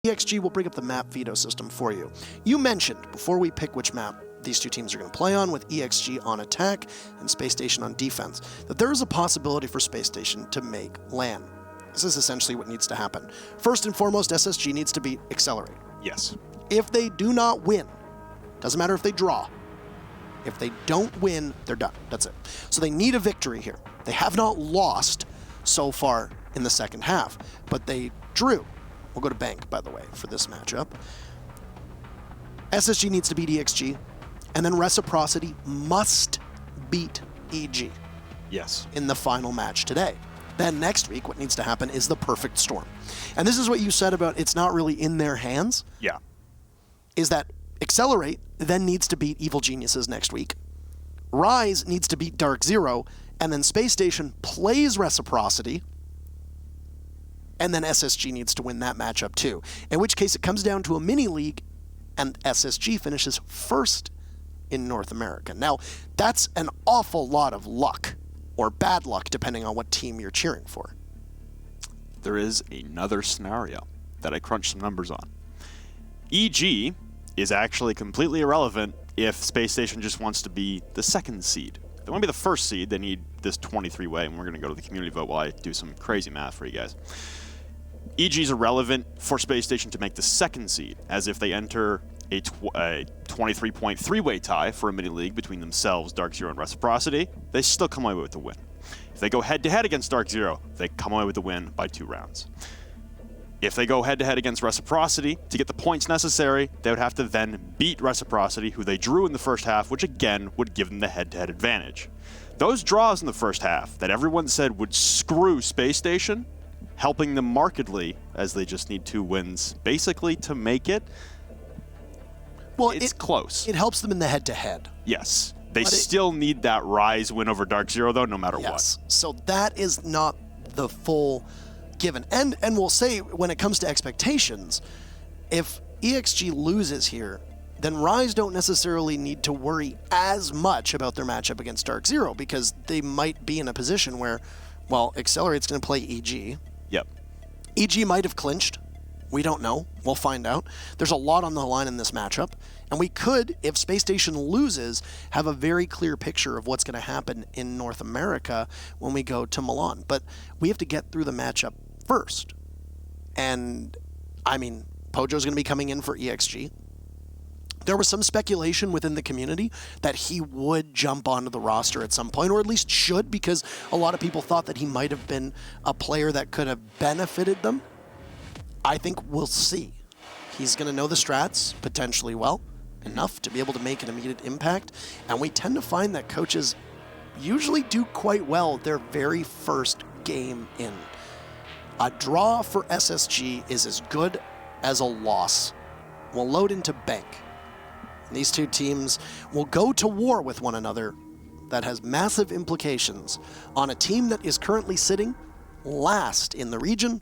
EXG will bring up the map veto system for you. You mentioned, before we pick which map these two teams are going to play on, with EXG on attack and Spacestation on defense, that there is a possibility for Spacestation to make LAN. This is essentially what needs to happen. First and foremost, SSG needs to beat Excelerate. Yes. If they do not win, doesn't matter if they draw, if they don't win, they're done. That's it. So they need a victory here. They have not lost so far in the second half, but they drew. We'll go to Bank, by the way, for this matchup. SSG needs to beat EXG, and then Reciprocity must beat EG. Yes. In the final match today. Then next week, what needs to happen is the perfect storm. And this is what you said about it's not really in their hands. Yeah. Is that Excelerate then needs to beat Evil Geniuses next week. Rise needs to beat Dark Zero, and then Spacestation plays Reciprocity, and then SSG needs to win that matchup too. In which case it comes down to a mini-league, and SSG finishes first in North America. Now, that's an awful lot of luck, or bad luck, depending on what team you're cheering for. There is another scenario that I crunched some numbers on. EG is actually completely irrelevant if Space Station just wants to be the second seed. If they want to be the first seed, they need this 23-way, and we're going to go to the community vote while I do some crazy math for you guys. EG is irrelevant for Space Station to make the second seed, as if they enter a 23.3-way tie for a mini-league between themselves, Dark Zero, and Reciprocity, they still come away with the win. If they go head-to-head against Dark Zero, they come away with the win by 2 rounds. If they go head-to-head against Reciprocity, to get the points necessary, they would have to then beat Reciprocity, who they drew in the first half, which again would give them the head-to-head advantage. Those draws in the first half that everyone said would screw Space Station, helping them markedly, as they just need 2 wins, basically, to make it. Well, it's close. It helps them in the head-to-head. Yes. They still need that Rise win over Dark Zero, though, no matter what. So that is not the full given. And we'll say, when it comes to expectations, if EXG loses here, then Rise don't necessarily need to worry as much about their matchup against Dark Zero, because they might be in a position where, well, Accelerate's going to play EG. Yep. EG might have clinched. We don't know. We'll find out. There's a lot on the line in this matchup. And we could, if Space Station loses, have a very clear picture of what's going to happen in North America when we go to Milan. But we have to get through the matchup first. And, I mean, Pojo's going to be coming in for EXG. There was some speculation within the community that he would jump onto the roster at some point, or at least should, because a lot of people thought that he might have been a player that could have benefited them. I think we'll see. He's going to know the strats potentially well, enough to be able to make an immediate impact, and we tend to find that coaches usually do quite well their very first game in. A draw for SSG is as good as a loss. We'll load into Bank. And these two teams will go to war with one another. That has massive implications on a team that is currently sitting last in the region,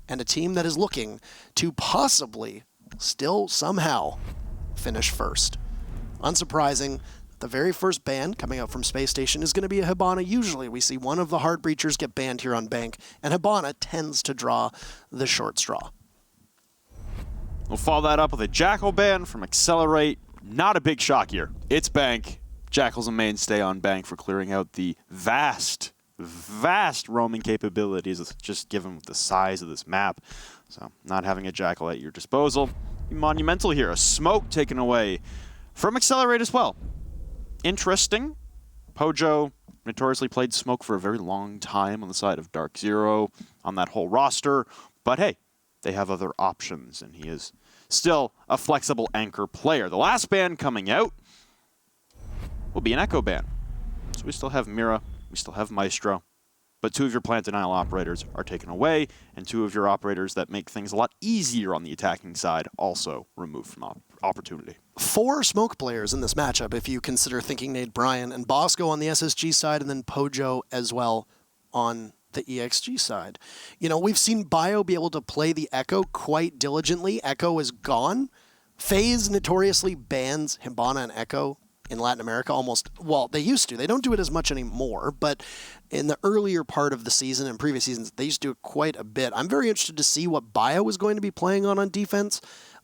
and a team that is looking to possibly still somehow finish first. Unsurprising, the very first ban coming out from Space Station is going to be a Hibana. Usually we see one of the hard breachers get banned here on Bank, and Hibana tends to draw the short straw. We'll follow that up with a Jackal ban from Excelerate. Not a big shock here. It's Bank. Jackal's a mainstay on Bank for clearing out the vast roaming capabilities, just given the size of this map. So not having a Jackal at your disposal, monumental here. A smoke taken away from Excelerate as well. Interesting. Pojo notoriously played smoke for a very long time on the side of Dark Zero on that whole roster, but hey, they have other options, and he is still a flexible anchor player. The last ban coming out will be an Echo ban. So we still have Mira, we still have Maestro, but 2 of your plant denial operators are taken away, and 2 of your operators that make things a lot easier on the attacking side also removed from opportunity. 4 smoke players in this matchup, if you consider Thinking Nate Bryan and Bosco on the SSG side, and then Pojo as well on the EXG side. You know, we've seen Bio be able to play the Echo quite diligently. Echo is gone. FaZe notoriously bans Hibana and Echo in Latin America almost, well, they used to. They don't do it as much anymore, but in the earlier part of the season and previous seasons, they used to do it quite a bit. I'm very interested to see what Bio is going to be playing on defense.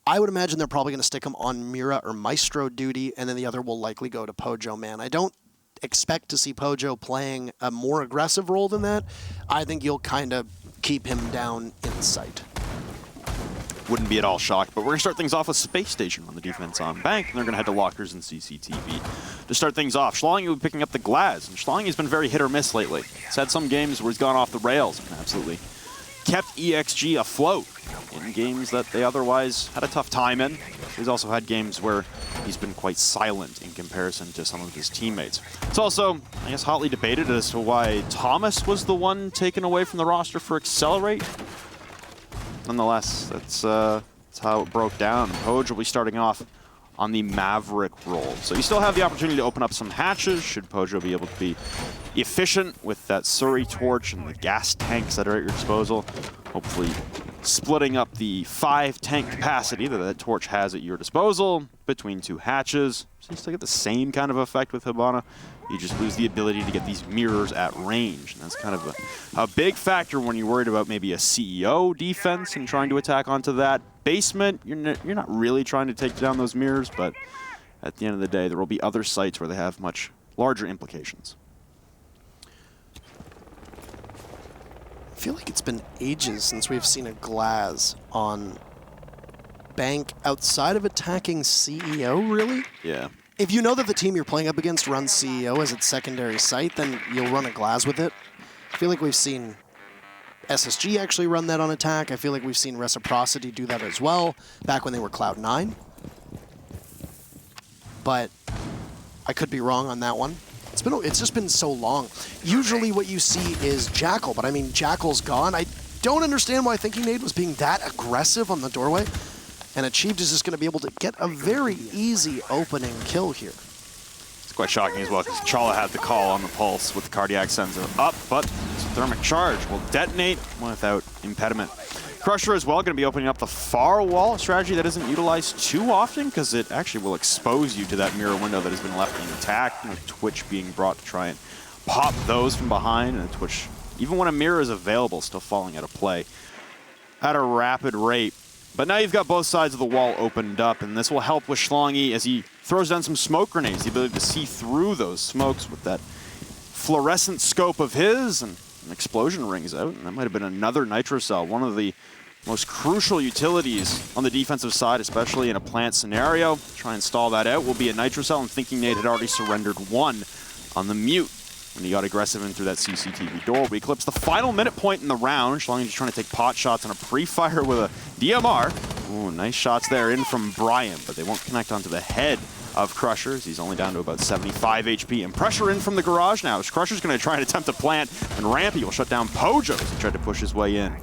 I would imagine they're probably going to stick him on Mira or Maestro duty, and then the other will likely go to Pojo Man. I don't expect to see Pojo playing a more aggressive role than that. I think you'll kind of keep him down in sight. Wouldn't be at all shocked, but we're going to start things off with Space Station on the defense on Bank, and they're going to head to lockers and CCTV. To start things off, Schlongi will be picking up the Glaz, and Schlongi's been very hit or miss lately. He's had some games where he's gone off the rails and absolutely kept EXG afloat in games that they otherwise had a tough time in. He's also had games where he's been quite silent in comparison to some of his teammates. It's also, I guess, hotly debated as to why Thomas was the one taken away from the roster for Excelerate. Nonetheless, that's how it broke down. Pojo will be starting off on the Maverick role. So you still have the opportunity to open up some hatches, should Pojo be able to be efficient with that Surrey torch and the gas tanks that are at your disposal. Hopefully splitting up the 5 tank capacity that that torch has at your disposal between 2 hatches. So you still get the same kind of effect with Hibana. You just lose the ability to get these mirrors at range. And that's kind of a big factor when you're worried about maybe a CEO defense and trying to attack onto that. Basement, you're not really trying to take down those mirrors, but at the end of the day, there will be other sites where they have much larger implications. I feel like it's been ages since we've seen a Glaz on Bank outside of attacking CEO, really? Yeah. If you know that the team you're playing up against runs CEO as its secondary site, then you'll run a Glaz with it. I feel like we've seen SSG actually run that on attack. I feel like we've seen Reciprocity do that as well, back when they were Cloud9. But I could be wrong on that one. It's just been so long. Usually what you see is Jackal, but I mean, Jackal's gone. I don't understand why Thinking Nade was being that aggressive on the doorway. And Achieved is just going to be able to get a very easy opening kill here. It's quite shocking as well, because Chala had the call on the pulse with the cardiac sensor up, but thermic charge will detonate without impediment. Crusher as well going to be opening up the far wall, a strategy that isn't utilized too often because it actually will expose you to that mirror window that has been left intact, and with Twitch being brought to try and pop those from behind, and Twitch, even when a mirror is available, still falling out of play at a rapid rate. But now you've got both sides of the wall opened up, and this will help with Schlongi as he throws down some smoke grenades, the ability to see through those smokes with that fluorescent scope of his, and an explosion rings out, and that might have been another Nitro Cell, one of the most crucial utilities on the defensive side, especially in a plant scenario. Try and stall that out will be a Nitro Cell, and Thinking Nade had already surrendered one on the mute when he got aggressive in through that CCTV door. We eclipse the final minute point in the round. Schlongi just trying to take pot shots on a pre-fire with a DMR. Ooh, nice shots there in from Brian, but they won't connect onto the head of Crushers. He's only down to about 75 HP. And pressure in from the garage now. As Crusher's going to try and attempt to plant, and Rampy will shut down Pojo as he tried to push his way in.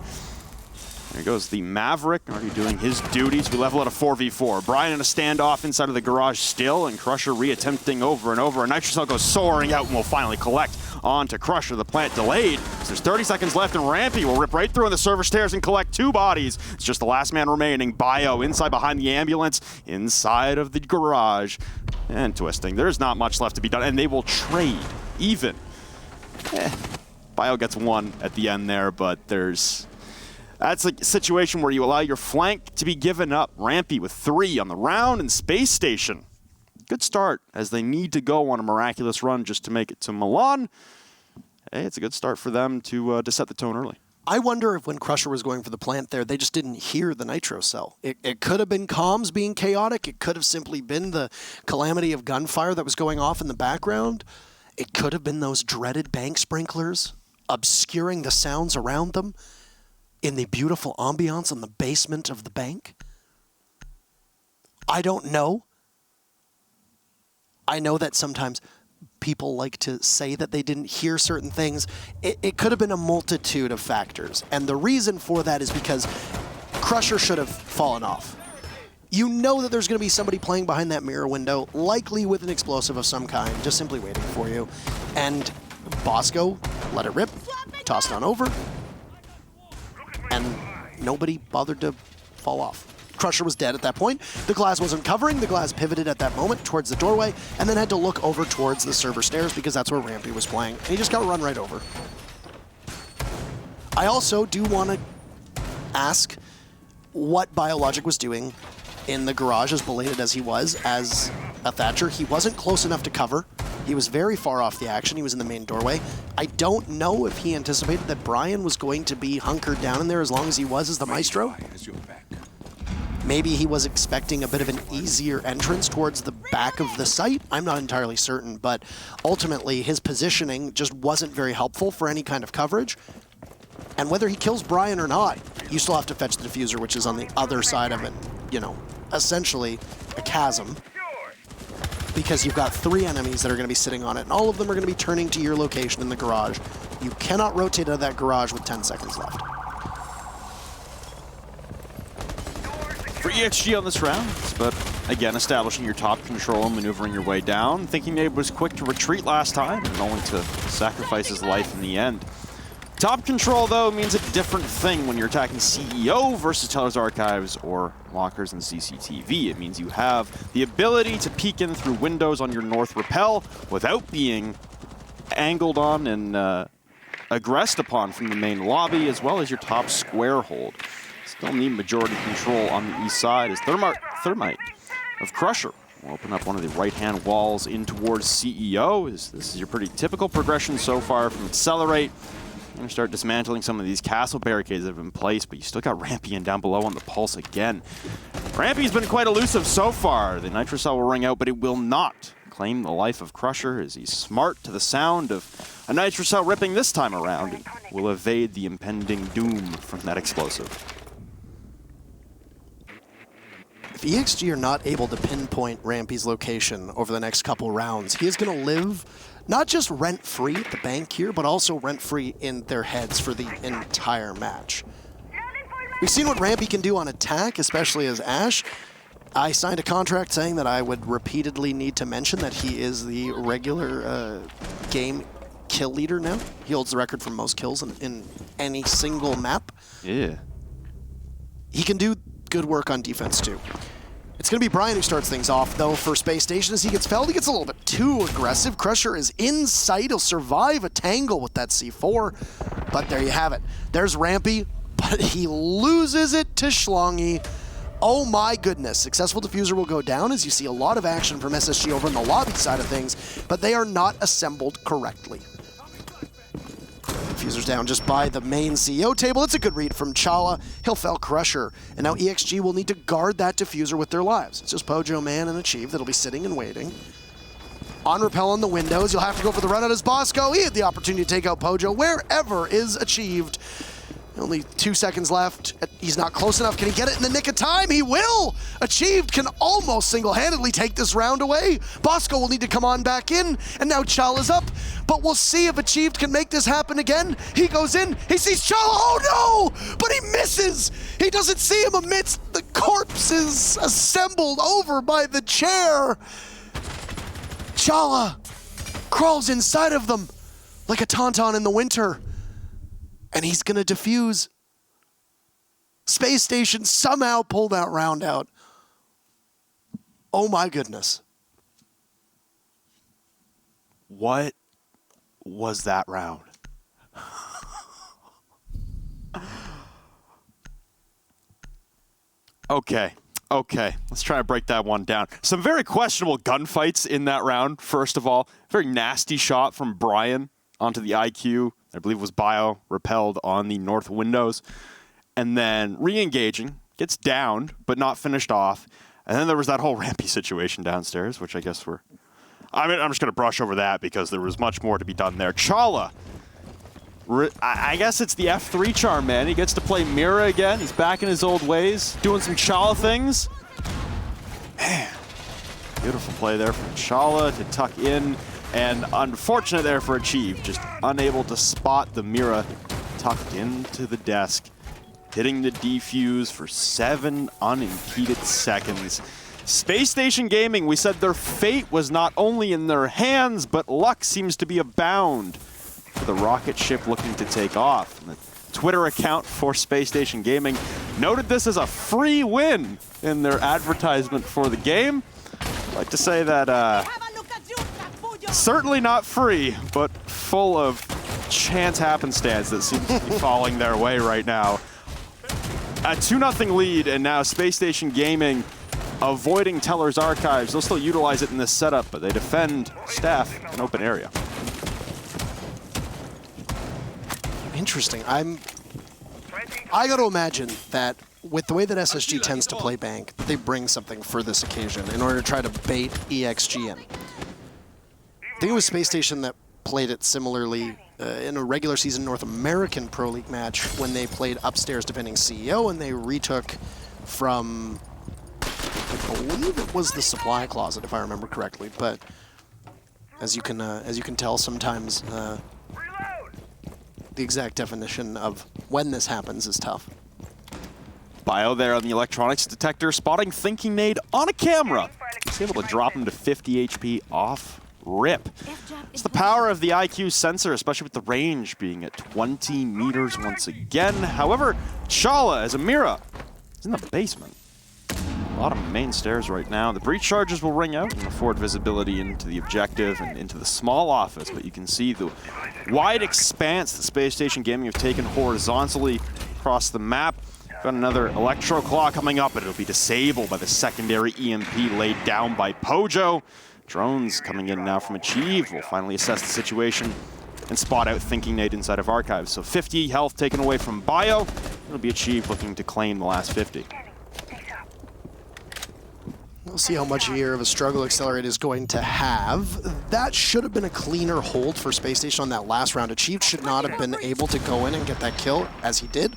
There goes the Maverick, already doing his duties. We level at a 4v4. Brian in a standoff inside of the garage still, and Crusher re-attempting over and over. And Nitro Cell goes soaring out and will finally collect onto Crusher. The plant delayed. So there's 30 seconds left, and Rampy will rip right through on the server stairs and collect 2 bodies. It's just the last man remaining. Bio inside behind the ambulance, inside of the garage. And twisting. There's not much left to be done, and they will trade even. Bio gets 1 at the end there, but that's a situation where you allow your flank to be given up. Rampy with 3 on the round, and Space Station. Good start, as they need to go on a miraculous run just to make it to Milan. Hey, it's a good start for them to set the tone early. I wonder if when Crusher was going for the plant there, they just didn't hear the Nitro Cell. It could have been comms being chaotic. It could have simply been the calamity of gunfire that was going off in the background. It could have been those dreaded bank sprinklers obscuring the sounds around them in the beautiful ambiance in the basement of the bank. I don't know. I know that sometimes people like to say that they didn't hear certain things. It could have been a multitude of factors. And the reason for that is because Crusher should have fallen off. You know that there's going to be somebody playing behind that mirror window, likely with an explosive of some kind, just simply waiting for you. And Bosco let it rip, tossed on over, and nobody bothered to fall off. Crusher was dead at that point. The glass wasn't covering. The glass pivoted at that moment towards the doorway and then had to look over towards the server stairs because that's where Rampy was playing. And he just got run right over. I also do want to ask what Biologic was doing in the garage, as belated as he was as a Thatcher. He wasn't close enough to cover. He was very far off the action. He was in the main doorway. I don't know if he anticipated that Brian was going to be hunkered down in there as long as he was as the Maestro. Maybe he was expecting a bit of an easier entrance towards the back of the site. I'm not entirely certain, but ultimately his positioning just wasn't very helpful for any kind of coverage. And whether he kills Brian or not, you still have to fetch the diffuser, which is on the other side of it, you know, essentially a chasm. Because you've got 3 enemies that are going to be sitting on it, and all of them are going to be turning to your location in the garage. You cannot rotate out of that garage with 10 seconds left. For EXG on this round, but again, establishing your top control and maneuvering your way down, thinking Abe was quick to retreat last time, and only to sacrifice his life in the end. Top control, though, means a different thing when you're attacking CEO versus Teller's Archives or lockers and CCTV. It means you have the ability to peek in through windows on your north rappel without being angled on and aggressed upon from the main lobby, as well as your top square hold. Still need majority control on the east side as Thermite of Crusher will open up one of the right-hand walls in towards CEO. This is your pretty typical progression so far from Accelerate. You're going to start dismantling some of these castle barricades that have been placed, but you still got Rampian down below on the pulse again. Rampy's been quite elusive so far. The Nitro Cell will ring out, but it will not claim the life of Crusher as he's smart to the sound of a Nitro Cell ripping this time around and will evade the impending doom from that explosive. If EXG are not able to pinpoint Rampy's location over the next couple rounds, he is going to live not just rent-free at the bank here, but also rent-free in their heads for the entire match. We've seen what Rampy can do on attack, especially as Ash. I signed a contract saying that I would repeatedly need to mention that he is the regular game kill leader now. He holds the record for most kills in any single map. Yeah. He can do good work on defense, too. It's going to be Brian who starts things off, though, for Space Station. As he gets felled, he gets a little bit too aggressive. Crusher is in sight. He'll survive a tangle with that C4. But there you have it. There's Rampy, but he loses it to Schlongy. Oh my goodness. Successful diffuser will go down as you see a lot of action from SSG over on the lobby side of things, but they are not assembled correctly. Diffuser's down just by the main CEO table. It's a good read from Chala. He'll fell Crusher. And now EXG will need to guard that diffuser with their lives. It's just Pojo, Man, and Achieve that'll be sitting and waiting. On rappel on the windows. You'll have to go for the run out as Bosco. He had the opportunity to take out Pojo wherever is achieved. Only 2 seconds left. He's not close enough. Can he get it in the nick of time? He will! Achieved can almost single-handedly take this round away. Bosco will need to come on back in, and now Chala's up. But we'll see if Achieved can make this happen again. He goes in, he sees Chala, oh no! But he misses! He doesn't see him amidst the corpses assembled over by the chair. Chala crawls inside of them like a tauntaun in the winter. And he's going to defuse. Space Station somehow pulled that round out. Oh my goodness. What was that round? Okay, let's try and break that one down. Some very questionable gunfights in that round, first of all. Very nasty shot from Brian onto the IQ. I believe it was Bio, repelled on the north windows. And then re-engaging, gets downed, but not finished off. And then there was that whole Rampy situation downstairs, which I guess I'm just going to brush over that because there was much more to be done there. Chala. I guess it's the F3 charm, man. He gets to play Mira again. He's back in his old ways, doing some Chala things. Man, beautiful play there from Chala to tuck in. And unfortunate there for Achieve, just unable to spot the Mira tucked into the desk, hitting the defuse for 7 unimpeded seconds. Space Station Gaming, we said their fate was not only in their hands, but luck seems to be abound for the rocket ship looking to take off. And the Twitter account for Space Station Gaming noted this as a free win in their advertisement for the game. I'd like to say that certainly not free, but full of chance happenstance that seems to be falling their way right now. A 2-0 lead, and now Space Station Gaming avoiding Teller's Archives. They'll still utilize it in this setup, but they defend staff in open area. Interesting. I got to imagine that with the way that SSG tends to play Bank, they bring something for this occasion in order to try to bait EXG in. I think it was Space Station that played it similarly in a regular season North American Pro League match when they played upstairs defending CEO, and they retook from, I believe it was the supply closet if I remember correctly. But as you can tell, sometimes the exact definition of when this happens is tough. Bio there on the electronics detector, spotting Thinking Nade on a camera. He's able to drop him to 50 HP off rip. It's the power of the IQ sensor, especially with the range being at 20 meters once again. However, Chala, as Amira, is in the basement. A lot of main stairs right now. The breach charges will ring out and afford visibility into the objective and into the small office, but you can see the wide expanse that Space Station Gaming have taken horizontally across the map. Got another Electro Claw coming up, but it'll be disabled by the secondary EMP laid down by Pojo. Drones coming in now from Achieved. We'll finally assess the situation and spot out Thinking Nade inside of Archives. So 50 health taken away from Bio. It'll be Achieved looking to claim the last 50. We'll see how much here of a struggle Excelerate is going to have. That should have been a cleaner hold for Space Station on that last round. Achieved should not have been able to go in and get that kill as he did.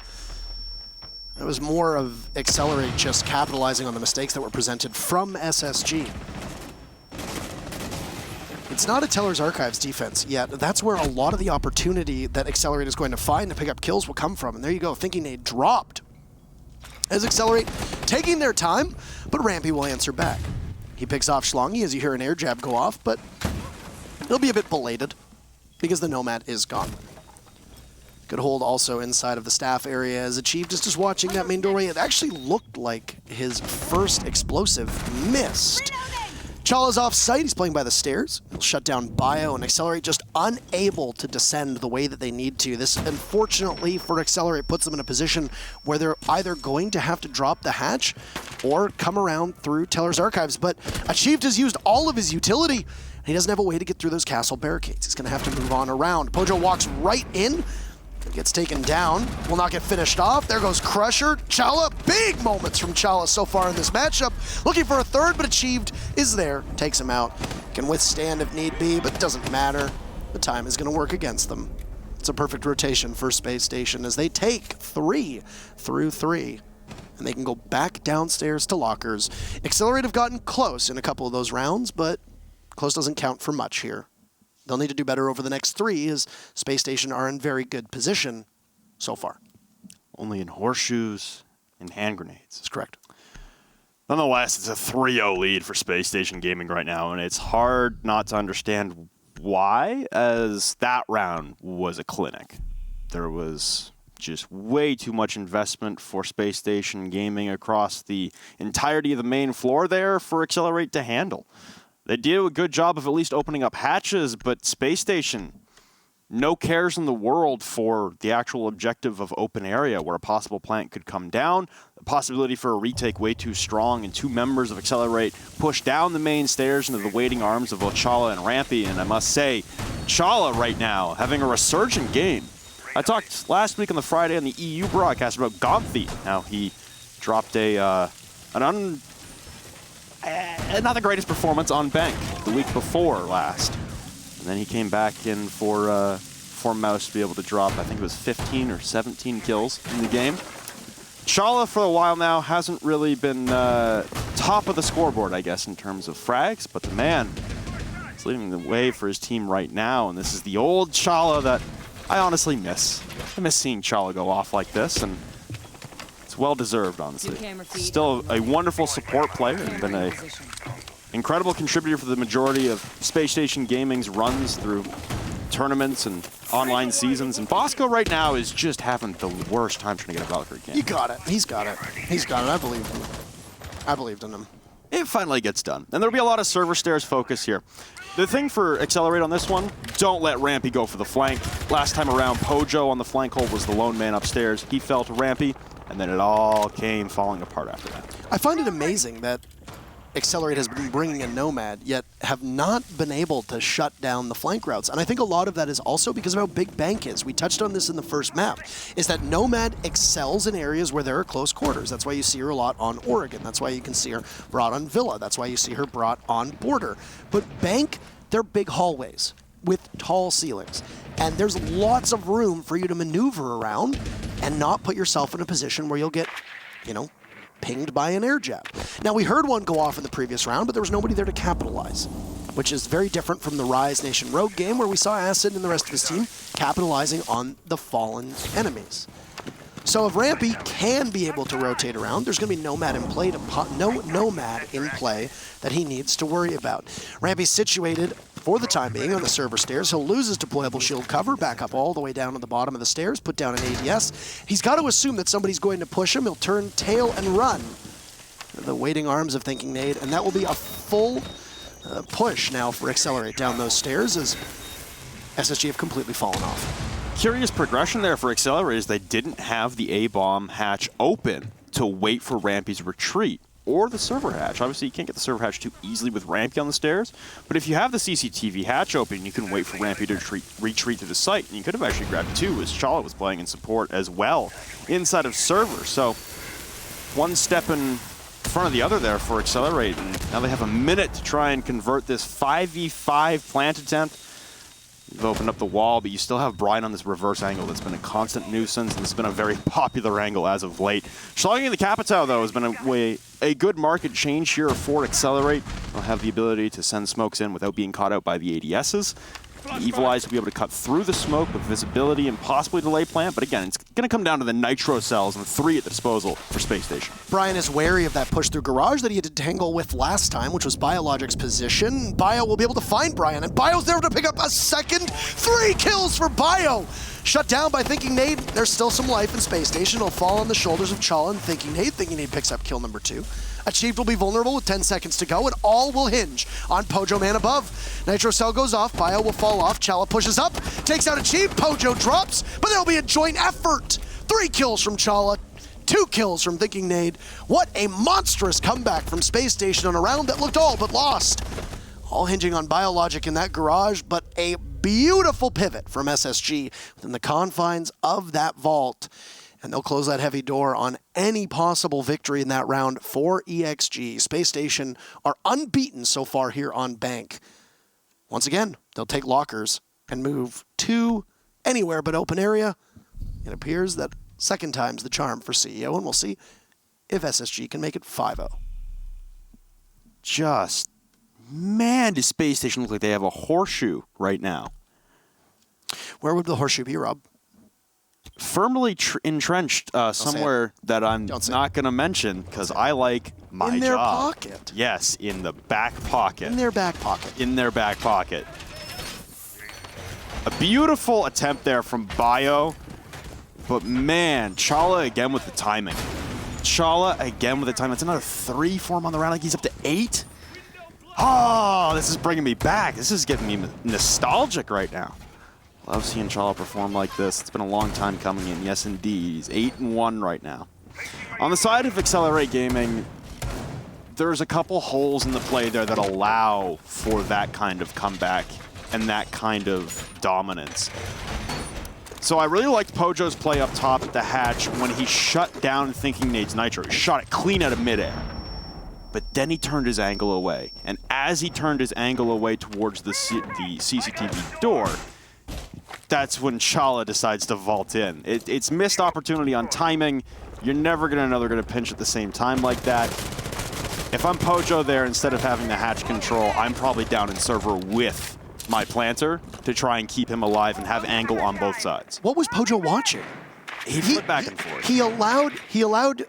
It was more of Excelerate just capitalizing on the mistakes that were presented from SSG. It's not a Teller's Archives defense yet. That's where a lot of the opportunity that Excelerate is going to find to pick up kills will come from. And there you go, Thinking Nade dropped. As Excelerate taking their time, but Rampy will answer back. He picks off Schlongy as you hear an air jab go off, but it'll be a bit belated because the Nomad is gone. Good hold also inside of the staff area as Achieved is just watching that main doorway. It actually looked like his first explosive missed. Chala's off site, he's playing by the stairs. He'll shut down Bio, and Excelerate just unable to descend the way that they need to. This, unfortunately for Excelerate, puts them in a position where they're either going to have to drop the hatch or come around through Teller's Archives. But Achieved has used all of his utility. He doesn't have a way to get through those castle barricades. He's gonna have to move on around. Pojo walks right in, gets taken down, will not get finished off. There goes Crusher. Chala, big moments from Chala so far in this matchup. Looking for a third, but Achieved is there, takes him out. Can withstand if need be, but doesn't matter. The time is going to work against them. It's a perfect rotation for Space Station as they take 3 through 3. And they can go back downstairs to lockers. Excelerate have gotten close in a couple of those rounds, but close doesn't count for much here. They'll need to do better over the next 3 as Space Station are in very good position so far. Only in horseshoes and hand grenades. That's correct. Nonetheless, it's a 3-0 lead for Space Station Gaming right now, and it's hard not to understand why, as that round was a clinic. There was just way too much investment for Space Station Gaming across the entirety of the main floor there for Excelerate to handle. They do a good job of at least opening up hatches, but Space Station, no cares in the world for the actual objective of open area where a possible plant could come down. The possibility for a retake way too strong, and 2 members of Excelerate push down the main stairs into the waiting arms of both Chala and Rampy. And I must say, Chala right now having a resurgent game. I talked last week on the Friday on the EU broadcast about Gomfi. How he dropped not the greatest performance on Bank the week before last. And then he came back in for Mouse to be able to drop, I think it was 15 or 17 kills in the game. Chala, for a while now, hasn't really been top of the scoreboard, I guess, in terms of frags, but the man is leading the way for his team right now, and this is the old Chala that I honestly miss. I miss seeing Chala go off like this, and well-deserved, honestly. Still a wonderful support player and been an incredible contributor for the majority of Space Station Gaming's runs through tournaments and online seasons, and Bosco right now is just having the worst time trying to get a Valkyrie game. He got it. He's got it. He's got it. I believed in him. I believed in him. It finally gets done. And there'll be a lot of server stairs focus here. The thing for Excelerate on this one, don't let Rampy go for the flank. Last time around, Pojo on the flank hole was the lone man upstairs. He fell to Rampy, and then it all came falling apart after that. I find it amazing that Excelerate has been bringing in Nomad, yet have not been able to shut down the flank routes. And I think a lot of that is also because of how big Bank is. We touched on this in the first map, is that Nomad excels in areas where there are close quarters. That's why you see her a lot on Oregon. That's why you can see her brought on Villa. That's why you see her brought on Border. But Bank, they're big hallways with tall ceilings. And there's lots of room for you to maneuver around and not put yourself in a position where you'll get, you know, pinged by an air jab. Now, we heard one go off in the previous round, but there was nobody there to capitalize, which is very different from the Rise Nation Rogue game where we saw Acid and the rest of his team capitalizing on the fallen enemies. So if Rampy can be able to rotate around, there's going to be Nomad in play that he needs to worry about. Rampy's situated for the time being on the server stairs. He'll lose his deployable shield cover, back up all the way down to the bottom of the stairs, put down an ADS. He's got to assume that somebody's going to push him. He'll turn tail and run. The waiting arms of Thinking Nade, and that will be a full push now for Excelerate down those stairs as SSG have completely fallen off. Curious progression there for Excelerate is they didn't have the A-bomb hatch open to wait for Rampy's retreat, or the server hatch. Obviously, you can't get the server hatch too easily with Rampy on the stairs, but if you have the CCTV hatch open, you can wait for Rampy to retreat to the site, and you could have actually grabbed two, as Chala was playing in support as well inside of server. So one step in front of the other there for Excelerate, and now they have a minute to try and convert this 5v5 plant attempt. You've opened up the wall, but you still have Brian on this reverse angle that's been a constant nuisance, and it's been a very popular angle as of late. Slogging the Capitao, though, has been a good market change here for Excelerate. They'll have the ability to send smokes in without being caught out by the ADSs. The Evil Eyes will be able to cut through the smoke with visibility and possibly delay plant, but again, it's going to come down to the nitro cells and 3 at the disposal for Space Station. Brian is wary of that push through garage that he had to tangle with last time, which was Biologic's position. Bio will be able to find Brian, and Bio's there to pick up a second. 3 kills for Bio! Shut down by Thinking Nade. There's still some life in Space Station. It'll fall on the shoulders of Chala and Thinking Nade. Thinking Nade picks up kill number 2. Achieved will be vulnerable with 10 seconds to go, and all will hinge on Pojo Man above. Nitro Cell goes off, Bio will fall off, Chala pushes up, takes out Achieved, Pojo drops, but there'll be a joint effort. 3 kills from Chala, 2 kills from Thinking Nade. What a monstrous comeback from Space Station on a round that looked all but lost. All hinging on Biologic in that garage, but a beautiful pivot from SSG within the confines of that vault. And they'll close that heavy door on any possible victory in that round for EXG. Space Station are unbeaten so far here on Bank. Once again, they'll take lockers and move to anywhere but open area. It appears that second time's the charm for CEO, and we'll see if SSG can make it 5-0. Just, man, does Space Station look like they have a horseshoe right now. Where would the horseshoe be, Rob? Firmly entrenched somewhere that I'm not going to mention because I like my job. In their pocket. Yes, in the back pocket. In their back pocket. In their back pocket. A beautiful attempt there from Bio, but man, Chala again with the timing. Chala again with the timing. It's another 3 for him on the round. Like he's up to 8. Oh, this is bringing me back. This is getting me nostalgic right now. Love seeing Chala perform like this. It's been a long time coming in. Yes, indeed. He's 8-1 right now. On the side of Excelerate Gaming, there's a couple holes in the play there that allow for that kind of comeback and that kind of dominance. So I really liked Pojo's play up top at the hatch when he shut down Thinking Nade's Nitro. He shot it clean out of midair. But then he turned his angle away. And as he turned his angle away towards the CCTV door, that's when Chala decides to vault in. It's missed opportunity on timing. You're never going to pinch at the same time like that. If I'm Pojo there, instead of having the hatch control, I'm probably down in server with my planter to try and keep him alive and have angle on both sides. What was Pojo watching? He flipped back and forth. He allowed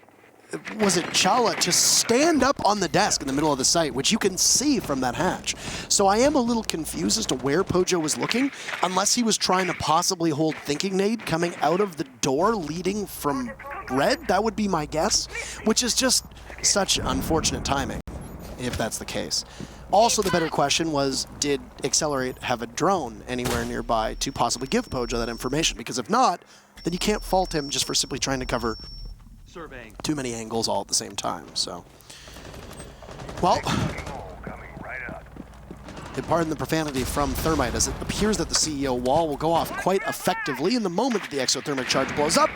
was it Chala to stand up on the desk in the middle of the site, which you can see from that hatch. So I am a little confused as to where Pojo was looking, unless he was trying to possibly hold Thinking Nade coming out of the door leading from red. That would be my guess, which is just such unfortunate timing, if that's the case. Also, the better question was, did Excelerate have a drone anywhere nearby to possibly give Pojo that information? Because if not, then you can't fault him just for simply trying to cover too many angles all at the same time. So, well, pardon the profanity from Thermite, as it appears that the CEO wall will go off quite effectively in the moment that the exothermic charge blows up.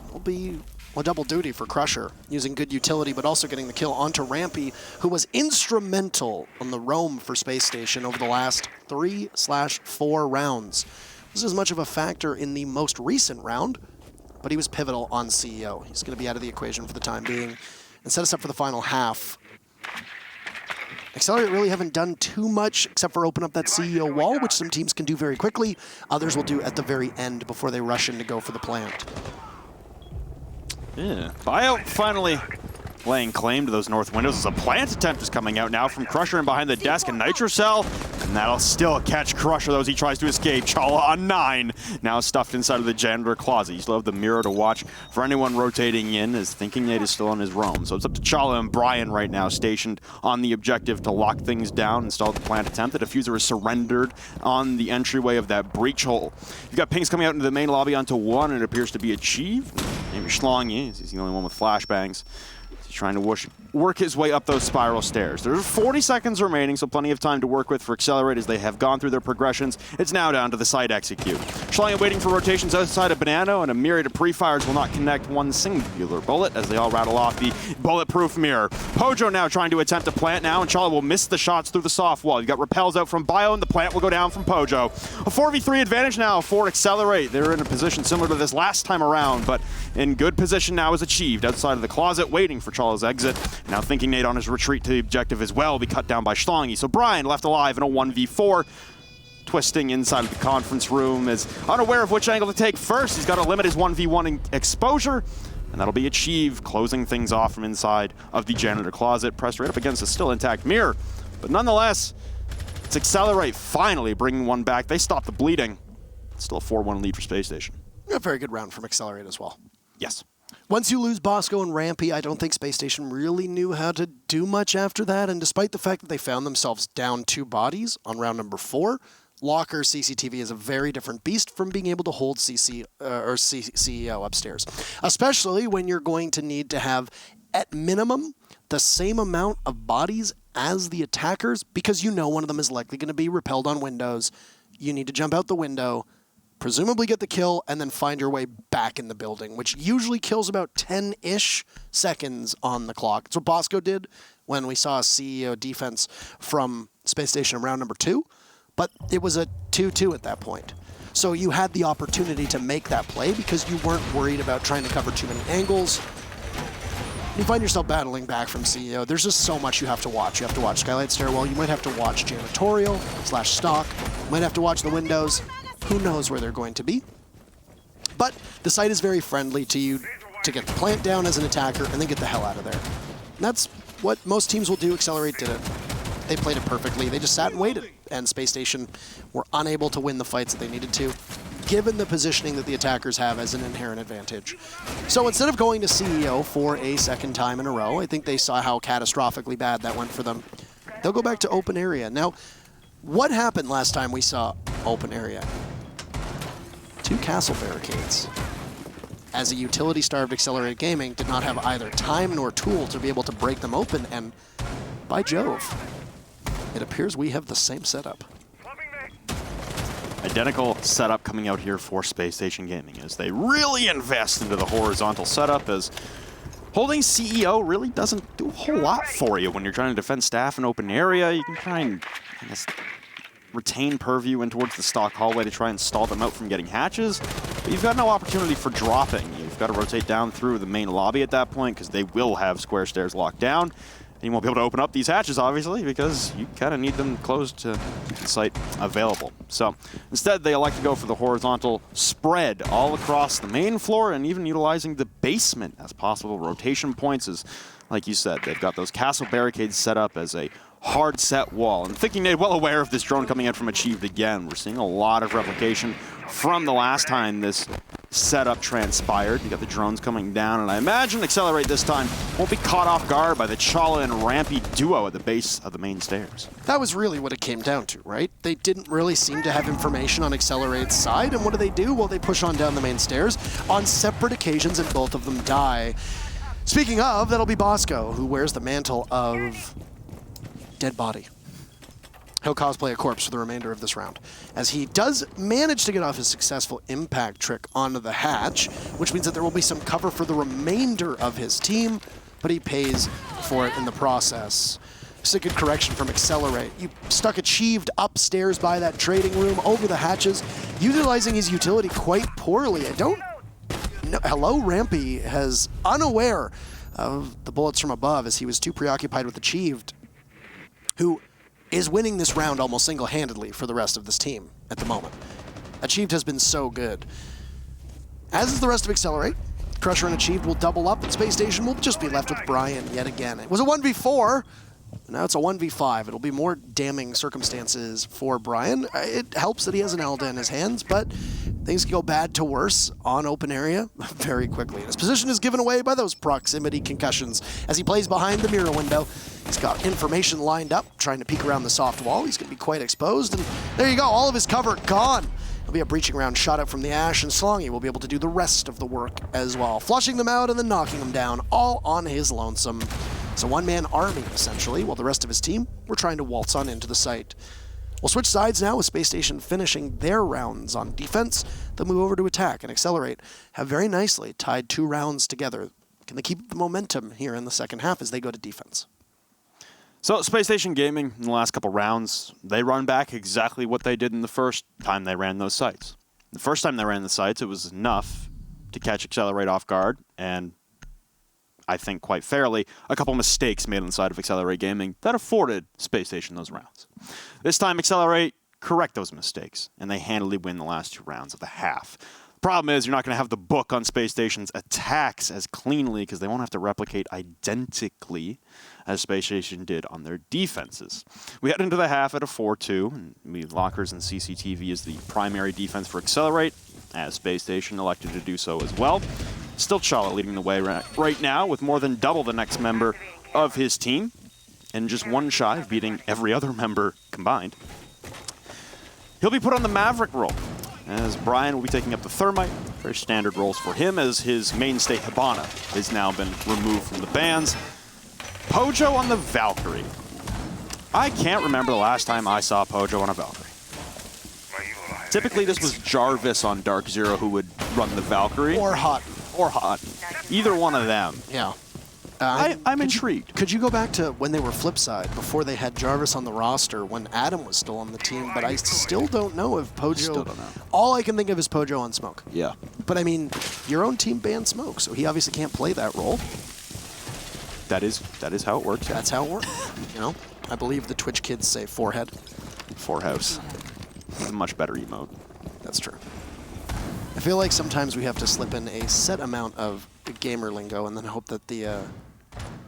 It'll be a double duty for Crusher, using good utility, but also getting the kill onto Rampy, who was instrumental on the roam for Space Station over the last 3/4 rounds. This is as much of a factor in the most recent round, but he was pivotal on CEO. He's going to be out of the equation for the time being and set us up for the final half. Excelerate really haven't done too much except for open up that CEO wall, which some teams can do very quickly. Others will do at the very end before they rush in to go for the plant. Yeah, Bio finally laying claim to those north windows as a plant attempt is coming out now from Crusher and behind the desk, and Nitrocell, and that'll still catch Crusher though as he tries to escape. Chala on 9, now stuffed inside of the janitor closet. You still have the mirror to watch for anyone rotating in, as Thinking Nade is still on his roam. So it's up to Chala and Brian right now, stationed on the objective to lock things down, install the plant attempt. The diffuser is surrendered on the entryway of that breach hole. You've got pings coming out into the main lobby onto 1, and it appears to be achieved. Maybe Schlong is, he's the only one with flashbangs. He's trying to work his way up those spiral stairs. There's 40 seconds remaining, so plenty of time to work with for Excelerate as they have gone through their progressions. It's now down to the site execute. Schlong waiting for rotations outside of Banano, and a myriad of pre-fires will not connect one singular bullet as they all rattle off the bulletproof mirror. Pojo now trying to attempt a plant now, and Chala will miss the shots through the soft wall. You've got repels out from Bio, and the plant will go down from Pojo. A 4v3 advantage now for Excelerate. They're in a position similar to this last time around, but in good position now is achieved outside of the closet, waiting for Chala's exit. Now Thinking Nade on his retreat to the objective as well will be cut down by Schlongy. So Brian left alive in a 1v4. Twisting inside of the conference room, is unaware of which angle to take first. He's got to limit his 1v1 exposure, and that'll be achieved, closing things off from inside of the janitor closet, pressed right up against a still intact mirror. But nonetheless, it's Excelerate finally bringing one back. They stop the bleeding. Still a 4-1 lead for Space Station. A very good round from Excelerate as well. Yes. Once you lose Bosco and Rampy, I don't think Space Station really knew how to do much after that, and despite the fact that they found themselves down 2 bodies on round number 4, Locker CCTV is a very different beast from being able to hold CEO upstairs, especially when you're going to need to have, at minimum, the same amount of bodies as the attackers, because you know one of them is likely going to be repelled on windows. You need to jump out the window, presumably get the kill, and then find your way back in the building, which usually kills about 10-ish seconds on the clock. That's what Bosco did when we saw a CEO defense from Space Station in round number 2, but it was a 2-2 at that point. So you had the opportunity to make that play because you weren't worried about trying to cover too many angles. You find yourself battling back from CEO. There's just so much you have to watch. You have to watch Skylight Stairwell. You might have to watch Janitorial / Stock. You might have to watch the windows. Who knows where they're going to be? But the site is very friendly to you to get the plant down as an attacker and then get the hell out of there. And that's what most teams will do. Excelerate did it. They played it perfectly. They just sat and waited, and Space Station were unable to win the fights that they needed to, given the positioning that the attackers have as an inherent advantage. So instead of going to CEO for a second time in a row, I think they saw how catastrophically bad that went for them. They'll go back to open area. Now, what happened last time we saw open area? 2 castle barricades. As a utility-starved Excelerate Gaming did not have either time nor tool to be able to break them open, and by Jove, it appears we have the same setup. Identical setup coming out here for Space Station Gaming as they really invest into the horizontal setup, as holding CEO really doesn't do a whole lot for you when you're trying to defend staff in open area. You can try and, I guess, retain purview in towards the stock hallway to try and stall them out from getting hatches, but you've got no opportunity for dropping. You've got to rotate down through the main lobby at that point because they will have square stairs locked down. And you won't be able to open up these hatches, obviously, because you kind of need them closed to keep the site available. So instead, they elect to go for the horizontal spread all across the main floor and even utilizing the basement as possible rotation points. As, like you said, they've got those castle barricades set up as a hard set wall. And thinking they're well aware of this drone coming in from Achieved again, we're seeing a lot of replication from the last time this setup transpired. You got the drones coming down, and I imagine Accelerate this time won't be caught off guard by the Chala and Rampy duo at the base of the main stairs. That was really what it came down to, right? They didn't really seem to have information on Accelerate's side, and what do? Well, they push on down the main stairs on separate occasions, and both of them die. Speaking of, that'll be Bosco, who wears the mantle of dead body. He'll cosplay a corpse for the remainder of this round, as he does manage to get off his successful impact trick onto the hatch, which means that there will be some cover for the remainder of his team, but he pays for it in the process. Just a good correction from Accelerate. You stuck Achieved upstairs by that trading room over the hatches, utilizing his utility quite poorly. I don't know. Hello, Rampy has unaware of the bullets from above as he was too preoccupied with Achieved, who is winning this round almost single-handedly for the rest of this team at the moment. Achieved has been so good. As is the rest of Accelerate. Crusher and Achieved will double up, and Space Station will just be left with Brian yet again. It was a 1v4, now it's a 1v5. It'll be more damning circumstances for Brian. It helps that he has an Elda in his hands, but things can go bad to worse on open area very quickly. And his position is given away by those proximity concussions. As he plays behind the mirror window, he's got information lined up, trying to peek around the soft wall. He's going to be quite exposed, and there you go, all of his cover gone. There'll be a breaching round shot up from the Ash, and Slongy will be able to do the rest of the work as well, flushing them out and then knocking them down, all on his lonesome. It's a one-man army, essentially, while the rest of his team were trying to waltz on into the site. We'll switch sides now with Space Station finishing their rounds on defense. They'll move over to attack, and Accelerate have very nicely tied 2 rounds together. Can they keep the momentum here in the second half as they go to defense? So Space Station Gaming, in the last couple rounds, they run back exactly what they did in the first time they ran those sites. The first time they ran the sites, it was enough to catch Accelerate off guard, and I think quite fairly, a couple mistakes made on the side of Excelerate Gaming that afforded Space Station those rounds. This time, Accelerate correct those mistakes, and they handily win the last 2 rounds of the half. Problem is, you're not going to have the book on Space Station's attacks as cleanly because they won't have to replicate identically as Space Station did on their defenses. We head into the half at a 4-2, and lockers and CCTV is the primary defense for Accelerate, as Space Station elected to do so as well. Still Chala leading the way right now with more than double the next member of his team, and just 1 shy of beating every other member combined. He'll be put on the Maverick role, as Brian will be taking up the Thermite. Very standard roles for him, as his mainstay Hibana has now been removed from the bans. Pojo on the Valkyrie. I can't remember the last time I saw Pojo on a Valkyrie. Typically, this was Jarvis on Dark Zero who would run the Valkyrie. Or Hot. Or Hot. Either one of them. Yeah. I'm intrigued. Could you go back to when they were Flipside, before they had Jarvis on the roster, when Adam was still on the team, but I still don't know if Pojo... Still don't know. All I can think of is Pojo on Smoke. Yeah. But I mean, your own team banned Smoke, so he obviously can't play that role. That is how it works. That's how it works. You know, I believe the Twitch kids say forehead. Forehouse. It's a much better emote. That's true. I feel like sometimes we have to slip in a set amount of gamer lingo and then hope that the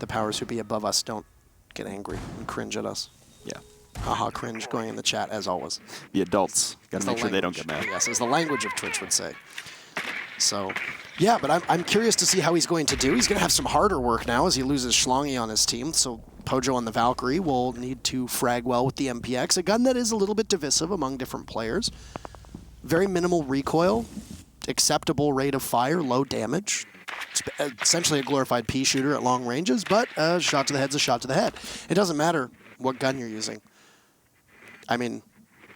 powers who be above us don't get angry and cringe at us. Yeah. Haha, cringe going in the chat as always. The adults. Gotta make sure they don't get mad. Yes, as the language of Twitch would say. So, yeah, but I'm curious to see how he's going to do. He's going to have some harder work now as he loses Schlongy on his team. So Pojo on the Valkyrie will need to frag well with the MPX, a gun that is a little bit divisive among different players. Very minimal recoil, acceptable rate of fire, low damage. It's essentially a glorified pea shooter at long ranges, but a shot to the head's a shot to the head. It doesn't matter what gun you're using. I mean,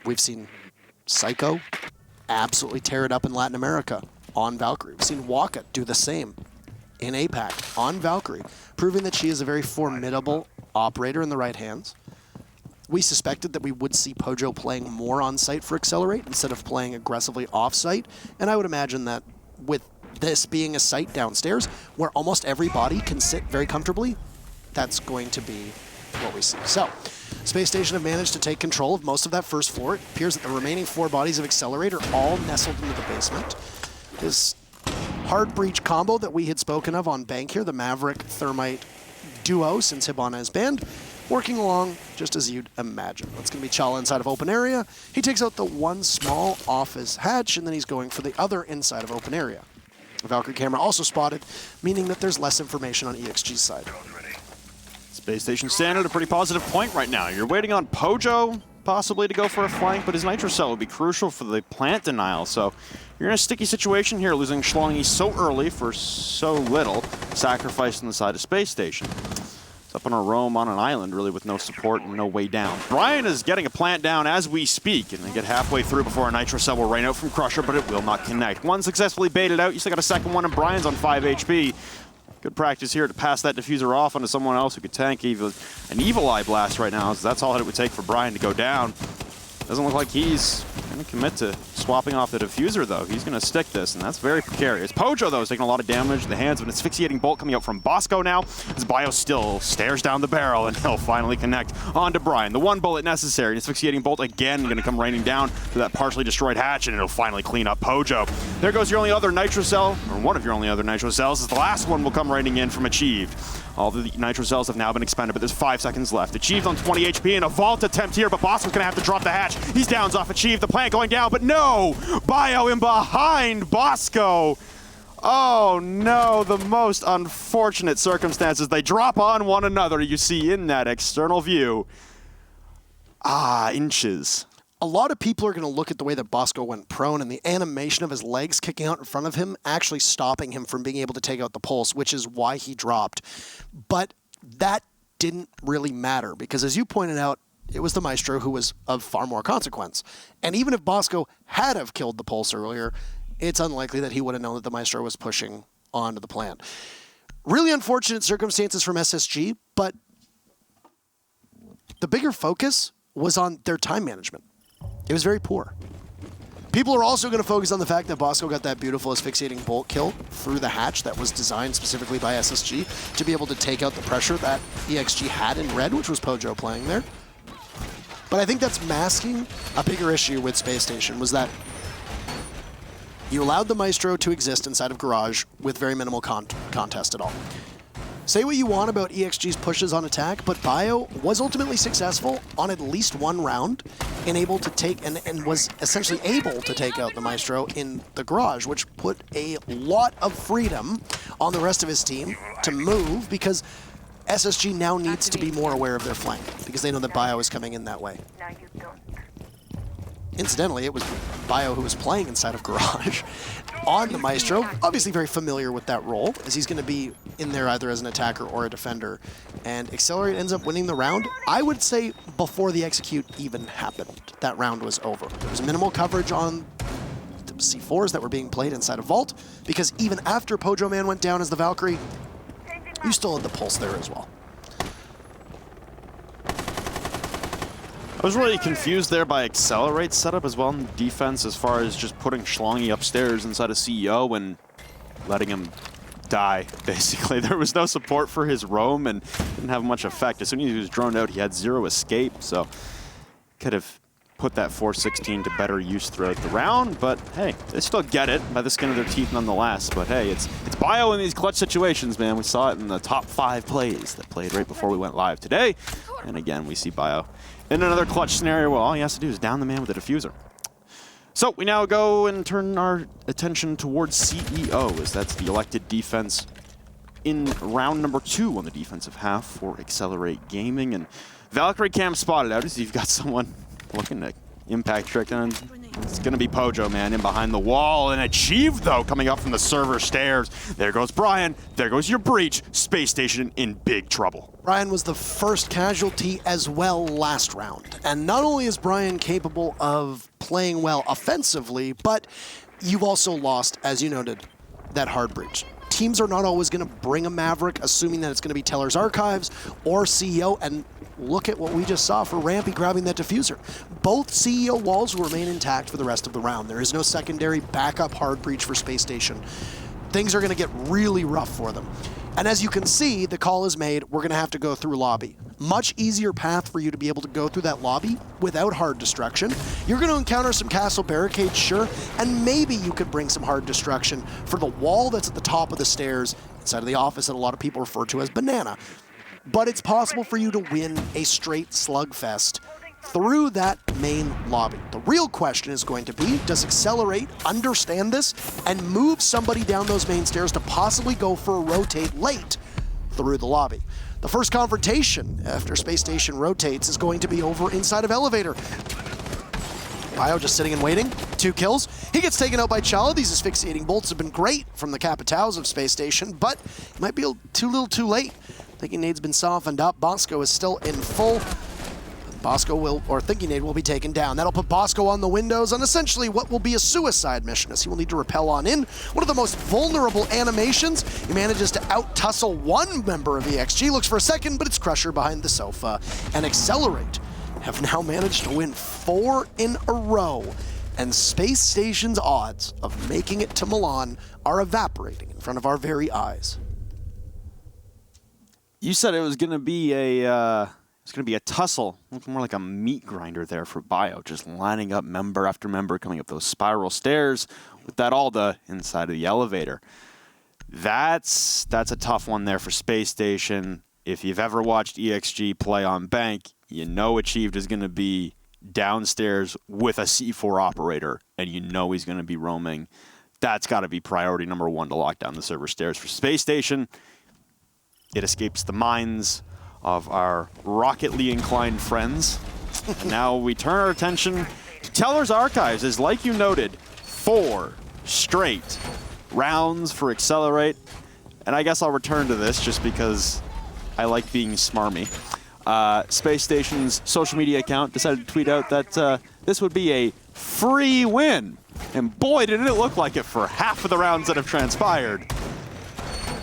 we've seen Psycho absolutely tear it up in Latin America on Valkyrie. We've seen Waka do the same in APAC on Valkyrie, proving that she is a very formidable operator in the right hands. We suspected that we would see Pojo playing more on-site for Accelerate instead of playing aggressively off-site, and I would imagine that with this being a site downstairs where almost every body can sit very comfortably, that's going to be what we see. So, Space Station have managed to take control of most of that first floor. It appears that the remaining 4 bodies of Excelerate are all nestled into the basement. This hard breach combo that we had spoken of on Bank here, the Maverick Thermite duo since Hibana has banned, working along just as you'd imagine. That's going to be Chala inside of open area. He takes out the one small off his hatch, and then he's going for the other inside of open area. The Valkyrie camera also spotted, meaning that there's less information on EXG's side. Space Station standing at a pretty positive point right now. You're waiting on Pojo possibly to go for a flank, but his Nitro Cell would be crucial for the plant denial. So you're in a sticky situation here, losing Schlongi so early for so little, sacrifice on the side of Space Station. It's up on a roam on an island, really, with no support and no way down. Brian is getting a plant down as we speak, and they get halfway through before a Nitro Cell will rain out from Crusher, but it will not connect. One successfully baited out. You still got a second one, and Brian's on 5 HP. Good practice here to pass that diffuser off onto someone else who could tank even an Evil Eye Blast right now. So that's all it would take for Brian to go down. Doesn't look like he's going to commit to swapping off the diffuser, though. He's going to stick this, and that's very precarious. Pojo, though, is taking a lot of damage. The hands of an asphyxiating bolt coming out from Bosco now. His bio still stares down the barrel, and he'll finally connect onto Brian. The one bullet necessary. An asphyxiating bolt again going to come raining down to that partially destroyed hatch, and it'll finally clean up Pojo. There goes your only other Nitro Cell, or one of your only other Nitro Cells, as the last one will come raining in from Achieved. All the Nitro Cells have now been expended, but there's 5 seconds left. Achieved on 20 HP and a vault attempt here, but Bosco's going to have to drop the hatch. He's downs off Achieved, the plant going down, but no! Bio in behind Bosco! Oh no, the most unfortunate circumstances. They drop on one another, you see in that external view. Inches. A lot of people are going to look at the way that Bosco went prone and the animation of his legs kicking out in front of him, actually stopping him from being able to take out the pulse, which is why he dropped. But that didn't really matter, because as you pointed out, it was the Maestro who was of far more consequence. And even if Bosco had have killed the pulse earlier, it's unlikely that he would have known that the Maestro was pushing onto the plant. Really unfortunate circumstances from SSG, but the bigger focus was on their time management. It was very poor. People are also going to focus on the fact that Bosco got that beautiful asphyxiating bolt kill through the hatch that was designed specifically by SSG to be able to take out the pressure that EXG had in red, which was Pojo playing there. But I think that's masking a bigger issue with Space Station, was that you allowed the Maestro to exist inside of Garage with very minimal contest at all. Say what you want about EXG's pushes on attack, but Bio was ultimately successful on at least one round and able to take and was essentially able to take out the Maestro in the Garage, which put a lot of freedom on the rest of his team to move, because SSG now needs to be more aware of their flank because they know that Bio is coming in that way. Incidentally, it was Bio who was playing inside of Garage on the Maestro. Obviously very familiar with that role, as he's going to be in there either as an attacker or a defender. And Excelerate ends up winning the round. I would say before the execute even happened, that round was over. There was minimal coverage on the C4s that were being played inside of Vault, because even after Pojo Man went down as the Valkyrie, you still had the pulse there as well. I was really confused there by Accelerate's setup as well in the defense, as far as just putting Schlongi upstairs inside of CEO and letting him die, basically. There was no support for his roam and didn't have much effect. As soon as he was droned out, he had 0 escape, so could have put that 416 to better use throughout the round, but hey, they still get it by the skin of their teeth nonetheless. But hey, it's Bio in these clutch situations, man. We saw it in the top 5 plays that played right before we went live today. And again, we see Bio in another clutch scenario where all he has to do is down the man with a diffuser. So we now go and turn our attention towards CEO, as that's the elected defense in round number 2 on the defensive half for Excelerate Gaming. And Valkyrie Cam spotted out as you've got someone looking to impact trick, and it's going to be Pojo, man, in behind the wall. And Achieved, though, coming up from the server stairs. There goes Brian. There goes your breach. Space Station in big trouble. Brian was the first casualty as well last round. And not only is Brian capable of playing well offensively, but you've also lost, as you noted, that hard breach. Teams are not always going to bring a Maverick, assuming that it's going to be Teller's Archives or CEO, and look at what we just saw for Rampy grabbing that diffuser. Both CEO walls will remain intact for the rest of the round. There is no secondary backup hard breach for Space Station. Things are going to get really rough for them. And as you can see, the call is made, we're going to have to go through lobby. Much easier path for you to be able to go through that lobby without hard destruction. You're going to encounter some castle barricades, sure, and maybe you could bring some hard destruction for the wall that's at the top of the stairs inside of the office that a lot of people refer to as Banana. But it's possible for you to win a straight slugfest through that main lobby. The real question is going to be, does Excelerate understand this and move somebody down those main stairs to possibly go for a rotate late through the lobby? The first confrontation after Spacestation rotates is going to be over inside of Elevator. Bio just sitting and waiting. 2 kills. He gets taken out by Chala. These asphyxiating bolts have been great from the Capitals of Spacestation, but it might be too little too late. Thinking Nade's been softened up. Bosco is still in full. Bosco will, or Thinking Nade will be taken down. That'll put Bosco on the windows on essentially what will be a suicide mission, as he will need to rappel on in. One of the most vulnerable animations. He manages to out-tussle one member of EXG, looks for a second, but it's Crusher behind the sofa. And Excelerate have now managed to win 4 in a row. And Space Station's odds of making it to Milan are evaporating in front of our very eyes. You said it was going to be a tussle. Looks more like a meat grinder there for Bio, just lining up member after member, coming up those spiral stairs with that Alda inside of the elevator. That's a tough one there for Space Station. If you've ever watched EXG play on Bank, you know Achieved is going to be downstairs with a C4 operator, and you know he's going to be roaming. That's got to be priority number 1 to lock down the server stairs for Space Station. It escapes the minds of our rocketly inclined friends. Now we turn our attention to Teller's Archives, as like you noted, 4 straight rounds for Excelerate. And I guess I'll return to this just because I like being smarmy. Space Station's social media account decided to tweet out that this would be a free win. And boy, did it look like it for half of the rounds that have transpired.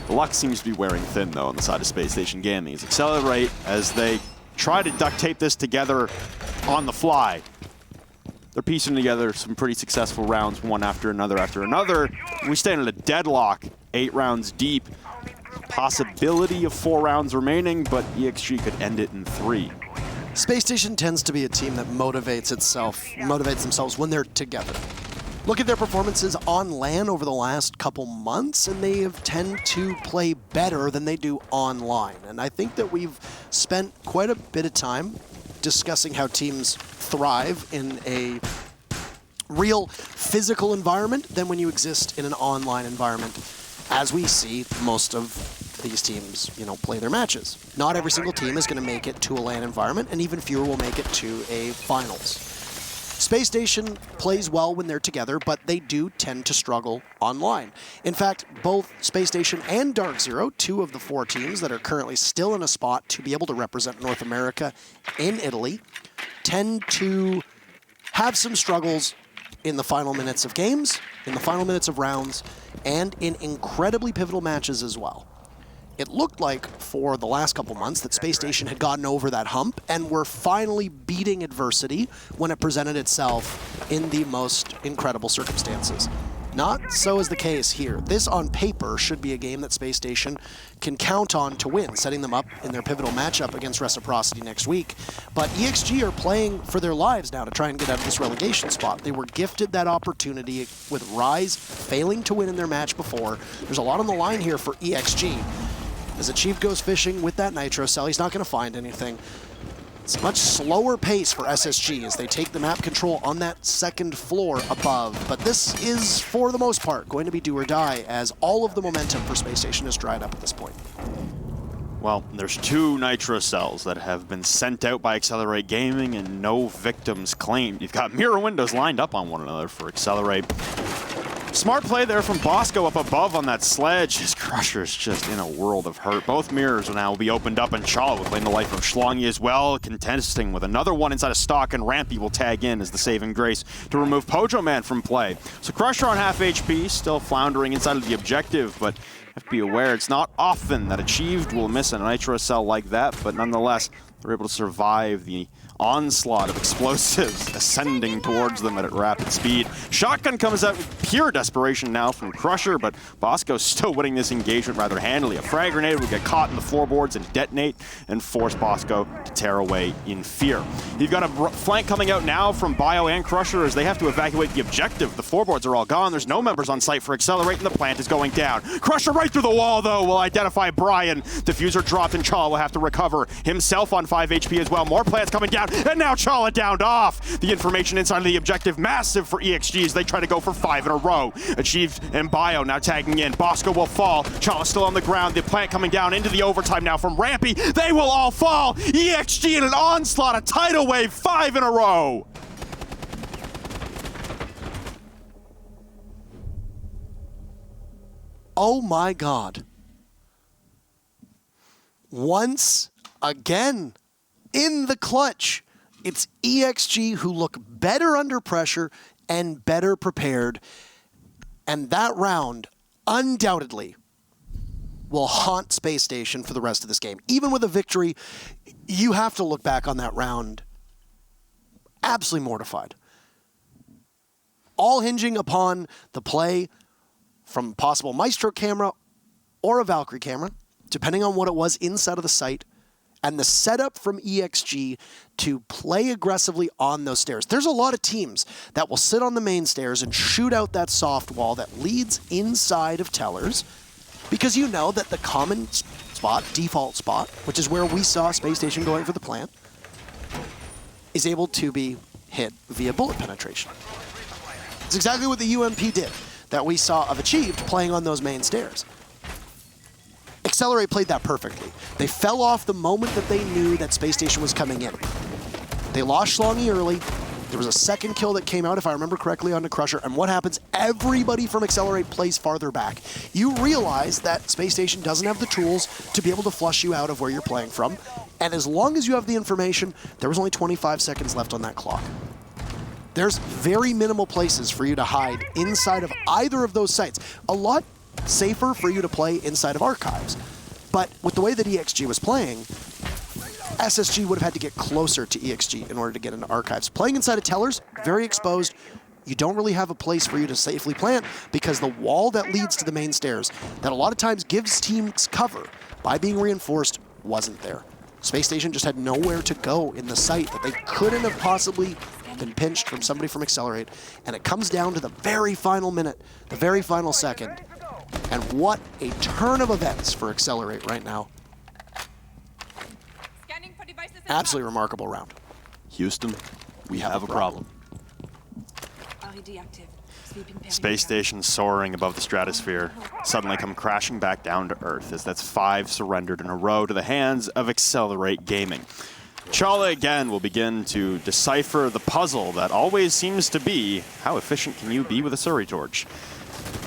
The luck seems to be wearing thin, though, on the side of Space Station Gaming. As Excelerate, as they try to duct tape this together on the fly. They're piecing together some pretty successful rounds, one after another after another. We stand at a deadlock, 8 rounds deep. Possibility of 4 rounds remaining, but EXG could end it in 3. Space Station tends to be a team that motivates themselves when they're together. Look at their performances on LAN over the last couple months, and they have tend to play better than they do online. And I think that we've spent quite a bit of time discussing how teams thrive in a real physical environment than when you exist in an online environment, as we see most of these teams, play their matches. Not every single team is going to make it to a LAN environment, and even fewer will make it to a finals. Space Station plays well when they're together, but they do tend to struggle online. In fact, both Space Station and Dark Zero, 2 of the 4 teams that are currently still in a spot to be able to represent North America in Italy, tend to have some struggles in the final minutes of games, in the final minutes of rounds, and in incredibly pivotal matches as well. It looked like for the last couple months that Space Station had gotten over that hump and were finally beating adversity when it presented itself in the most incredible circumstances. Not so is the case here. This on paper should be a game that Space Station can count on to win, setting them up in their pivotal matchup against Reciprocity next week. But EXG are playing for their lives now to try and get out of this relegation spot. They were gifted that opportunity with Rise failing to win in their match before. There's a lot on the line here for EXG. As Achieve goes fishing with that Nitro Cell, he's not going to find anything. It's a much slower pace for SSG as they take the map control on that 2nd floor above. But this is, for the most part, going to be do or die, as all of the momentum for Space Station is dried up at this point. Well, there's 2 Nitro Cells that have been sent out by Excelerate Gaming and no victims claimed. You've got mirror windows lined up on one another for Excelerate. Smart play there from Bosco up above on that sledge. His Crusher's just in a world of hurt. Both mirrors will now be opened up, and Chala will claim the life of Schlongi as well, contesting with another one inside of stock, and Rampy will tag in as the saving grace to remove Pojo Man from play. So Crusher on half HP, still floundering inside of the objective, but have to be aware it's not often that Achieved will miss a Nitro Cell like that, but nonetheless, They're able to survive the onslaught of explosives ascending towards them at rapid speed. Shotgun comes out with pure desperation now from Crusher, but Bosco's still winning this engagement rather handily. A frag grenade would get caught in the floorboards and detonate and force Bosco to tear away in fear. You've got a flank coming out now from Bio and Crusher as they have to evacuate the objective. The floorboards are all gone. There's no members on site for Accelerate, and the plant is going down. Crusher right through the wall, though, will identify Brian. Diffuser dropped, and Chala will have to recover himself on 5 HP as well. More plants coming down, and now Chala downed off. The information inside of the objective, massive for EXG as they try to go for 5 in a row. Achieved, and Bio now tagging in. Bosco will fall. Chala still on the ground. The plant coming down into the overtime now from Rampy. They will all fall. EXG in an onslaught, a tidal wave, 5 in a row. Oh my God. Once again, in the clutch, it's EXG who look better under pressure and better prepared. And that round, undoubtedly, will haunt Space Station for the rest of this game. Even with a victory, you have to look back on that round absolutely mortified. All hinging upon the play from possible Maestro camera or a Valkyrie camera, depending on what it was inside of the site, and the setup from EXG to play aggressively on those stairs. There's a lot of teams that will sit on the main stairs and shoot out that soft wall that leads inside of tellers, because you know that the common spot, default spot, which is where we saw Space Station going for the plant, is able to be hit via bullet penetration. It's exactly what the UMP did that we saw of Achieved playing on those main stairs. Accelerate played that perfectly. They fell off the moment that they knew that Space Station was coming in. They lost Schlongy early. There was a second kill that came out, if I remember correctly, on the Crusher. And what happens? Everybody from Accelerate plays farther back. You realize that Space Station doesn't have the tools to be able to flush you out of where you're playing from. And as long as you have the information, there was only 25 seconds left on that clock. There's very minimal places for you to hide inside of either of those sites. A lot safer for you to play inside of archives. But with the way that EXG was playing, SSG would have had to get closer to EXG in order to get into archives. Playing inside of tellers, very exposed. You don't really have a place for you to safely plant because the wall that leads to the main stairs that a lot of times gives teams cover by being reinforced wasn't there. Space Station just had nowhere to go in the site that they couldn't have possibly been pinched from somebody from Accelerate. And it comes down to the very final minute, the very final second. And what a turn of events for Accelerate right now. Absolutely remarkable round. Houston, we have a problem. Space Station soaring above the stratosphere suddenly come crashing back down to Earth as that's 5 surrendered in a row to the hands of Accelerate Gaming. Chala again will begin to decipher the puzzle that always seems to be, how efficient can you be with a Surrey Torch?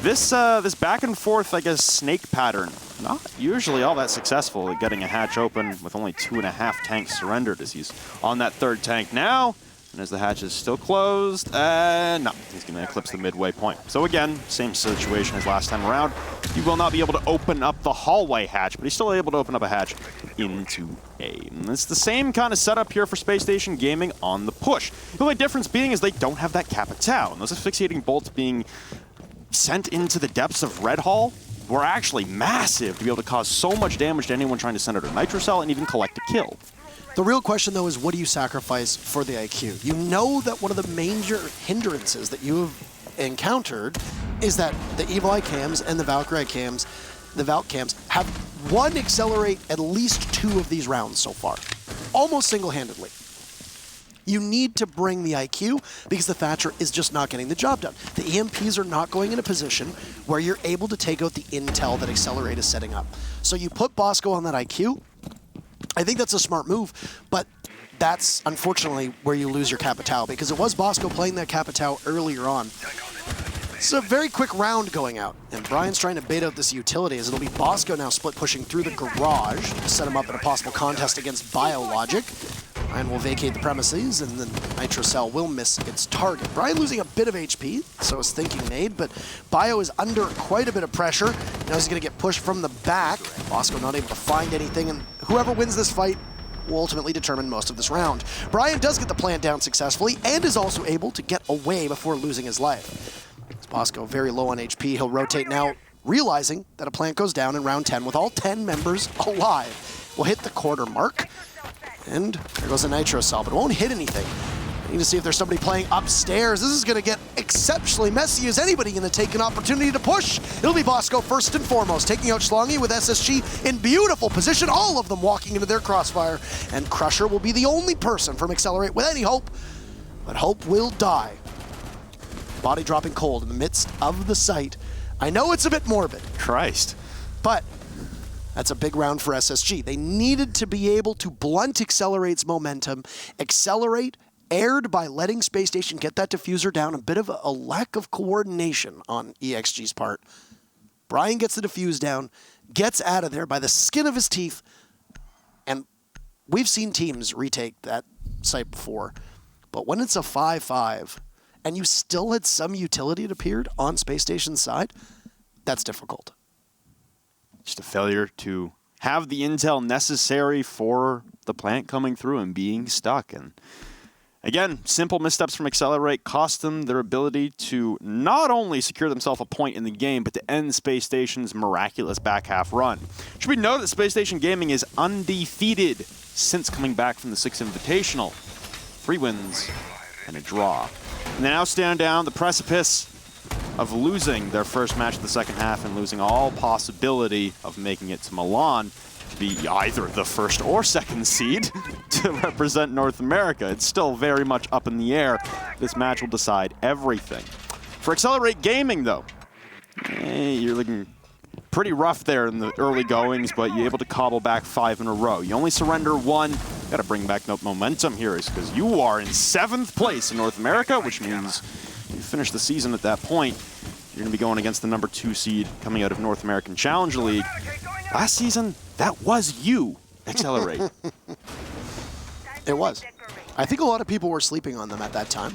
This back and forth, I guess, snake pattern, not usually all that successful at getting a hatch open with only 2.5 tanks surrendered as he's on that 3rd tank now. And as the hatch is still closed, no, he's going to eclipse the midway point. So again, same situation as last time around. He will not be able to open up the hallway hatch, but he's still able to open up a hatch into A. And it's the same kind of setup here for Space Station Gaming on the push. The only difference being is they don't have that Capitao, and those asphyxiating bolts being sent into the depths of Red Hall were actually massive to be able to cause so much damage to anyone trying to send out a Nitro Cell and even collect a kill. The real question, though, is what do you sacrifice for the IQ? You know that one of the major hindrances that you have encountered is that the Evil Eye cams and the Valkyrie cams, the Valk cams, have won Accelerate at least 2 of these rounds so far, almost single-handedly. You need to bring the IQ because the Thatcher is just not getting the job done. The EMPs are not going in a position where you're able to take out the intel that Accelerate is setting up. So you put Bosco on that IQ. I think that's a smart move, but that's unfortunately where you lose your Capitao because it was Bosco playing that Capitao earlier on. It's a very quick round going out, and Brian's trying to bait out this utility as it'll be Bosco now split pushing through the garage to set him up in a possible contest against Biologic. Brian will vacate the premises, and then Nitro Cell will miss its target. Brian losing a bit of HP, so is thinking made, but Bio is under quite a bit of pressure. Now he's going to get pushed from the back. Bosco not able to find anything, and whoever wins this fight will ultimately determine most of this round. Brian does get the plant down successfully and is also able to get away before losing his life. As Bosco very low on HP, he'll rotate now, realizing that a plant goes down in round 10 with all 10 members alive. We'll hit the quarter mark, and there goes a Nitro Cell, but it won't hit anything. I need to see if there's somebody playing upstairs. This is going to get exceptionally messy. Is anybody going to take an opportunity to push? It'll be Bosco first and foremost, taking out Schlongy with SSG in beautiful position, all of them walking into their crossfire, and Crusher will be the only person from Excelerate with any hope, but hope will die. Body dropping cold in the midst of the site. I know it's a bit morbid. Christ. But that's a big round for SSG. They needed to be able to blunt Accelerate's momentum. Accelerate aired by letting Spacestation get that diffuser down, a bit of a lack of coordination on EXG's part. Brian gets the diffuse down, gets out of there by the skin of his teeth, and we've seen teams retake that site before, but when it's a 5-5, and you still had some utility, it appeared, on Spacestation's side, that's difficult. Just a failure to have the intel necessary for the plant coming through and being stuck. And again, simple missteps from Excelerate cost them their ability to not only secure themselves a point in the game, but to end Space Station's miraculous back half run. It should be noted that Space Station Gaming is undefeated since coming back from the 6th Invitational. 3 wins and a draw. And they now stand down the precipice of losing their first match of the second half and losing all possibility of making it to Milan to be either the first or second seed to represent North America. It's still very much up in the air. This match will decide everything. For Excelerate Gaming, though, you're looking pretty rough there in the early goings, but you're able to cobble back 5 in a row. You only surrender 1. Got to bring back no momentum here, because you are in 7th place in North America, which means you finish the season at that point. You're going to be going against the number 2 seed coming out of North American Challenger League. Last season, that was you, Excelerate. It was. I think a lot of people were sleeping on them at that time.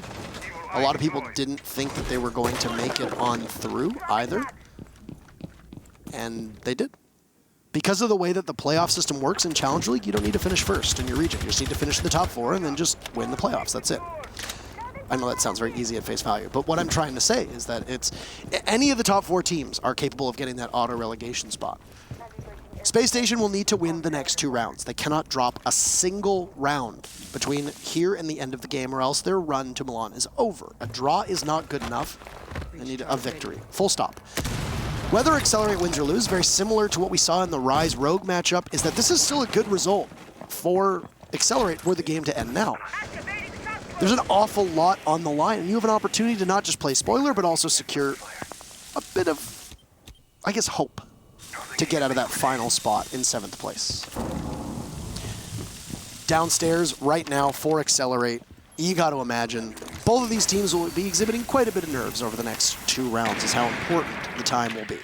A lot of people didn't think that they were going to make it on through either. And they did. Because of the way that the playoff system works in Challenger League, you don't need to finish first in your region. You just need to finish in the top 4 and then just win the playoffs. That's it. I know that sounds very easy at face value, but what I'm trying to say is that any of the top 4 teams are capable of getting that auto-relegation spot. Space Station will need to win the next 2 rounds. They cannot drop a single round between here and the end of the game, or else their run to Milan is over. A draw is not good enough. They need a victory. Full stop. Whether Accelerate wins or lose, very similar to what we saw in the Rise Rogue matchup, is that this is still a good result for Accelerate for the game to end now. There's an awful lot on the line, and you have an opportunity to not just play spoiler, but also secure a bit of, I guess, hope to get out of that final spot in 7th place. Downstairs right now for Excelerate, you got to imagine both of these teams will be exhibiting quite a bit of nerves over the next 2 rounds, is how important the time will be.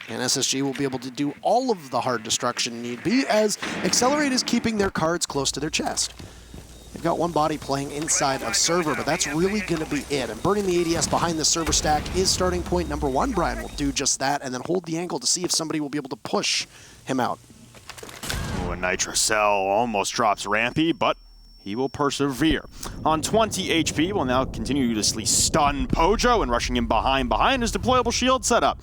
And SSG will be able to do all of the hard destruction need be, as Excelerate is keeping their cards close to their chest. They've got 1 body playing inside of server, but that's really going to be it. And burning the ADS behind the server stack is starting point number 1. Brian will do just that, and then hold the angle to see if somebody will be able to push him out. Oh, a Nitro Cell almost drops Rampy, but he will persevere. On 20 HP, will now continuously stun Pojo, and rushing him behind his deployable shield setup.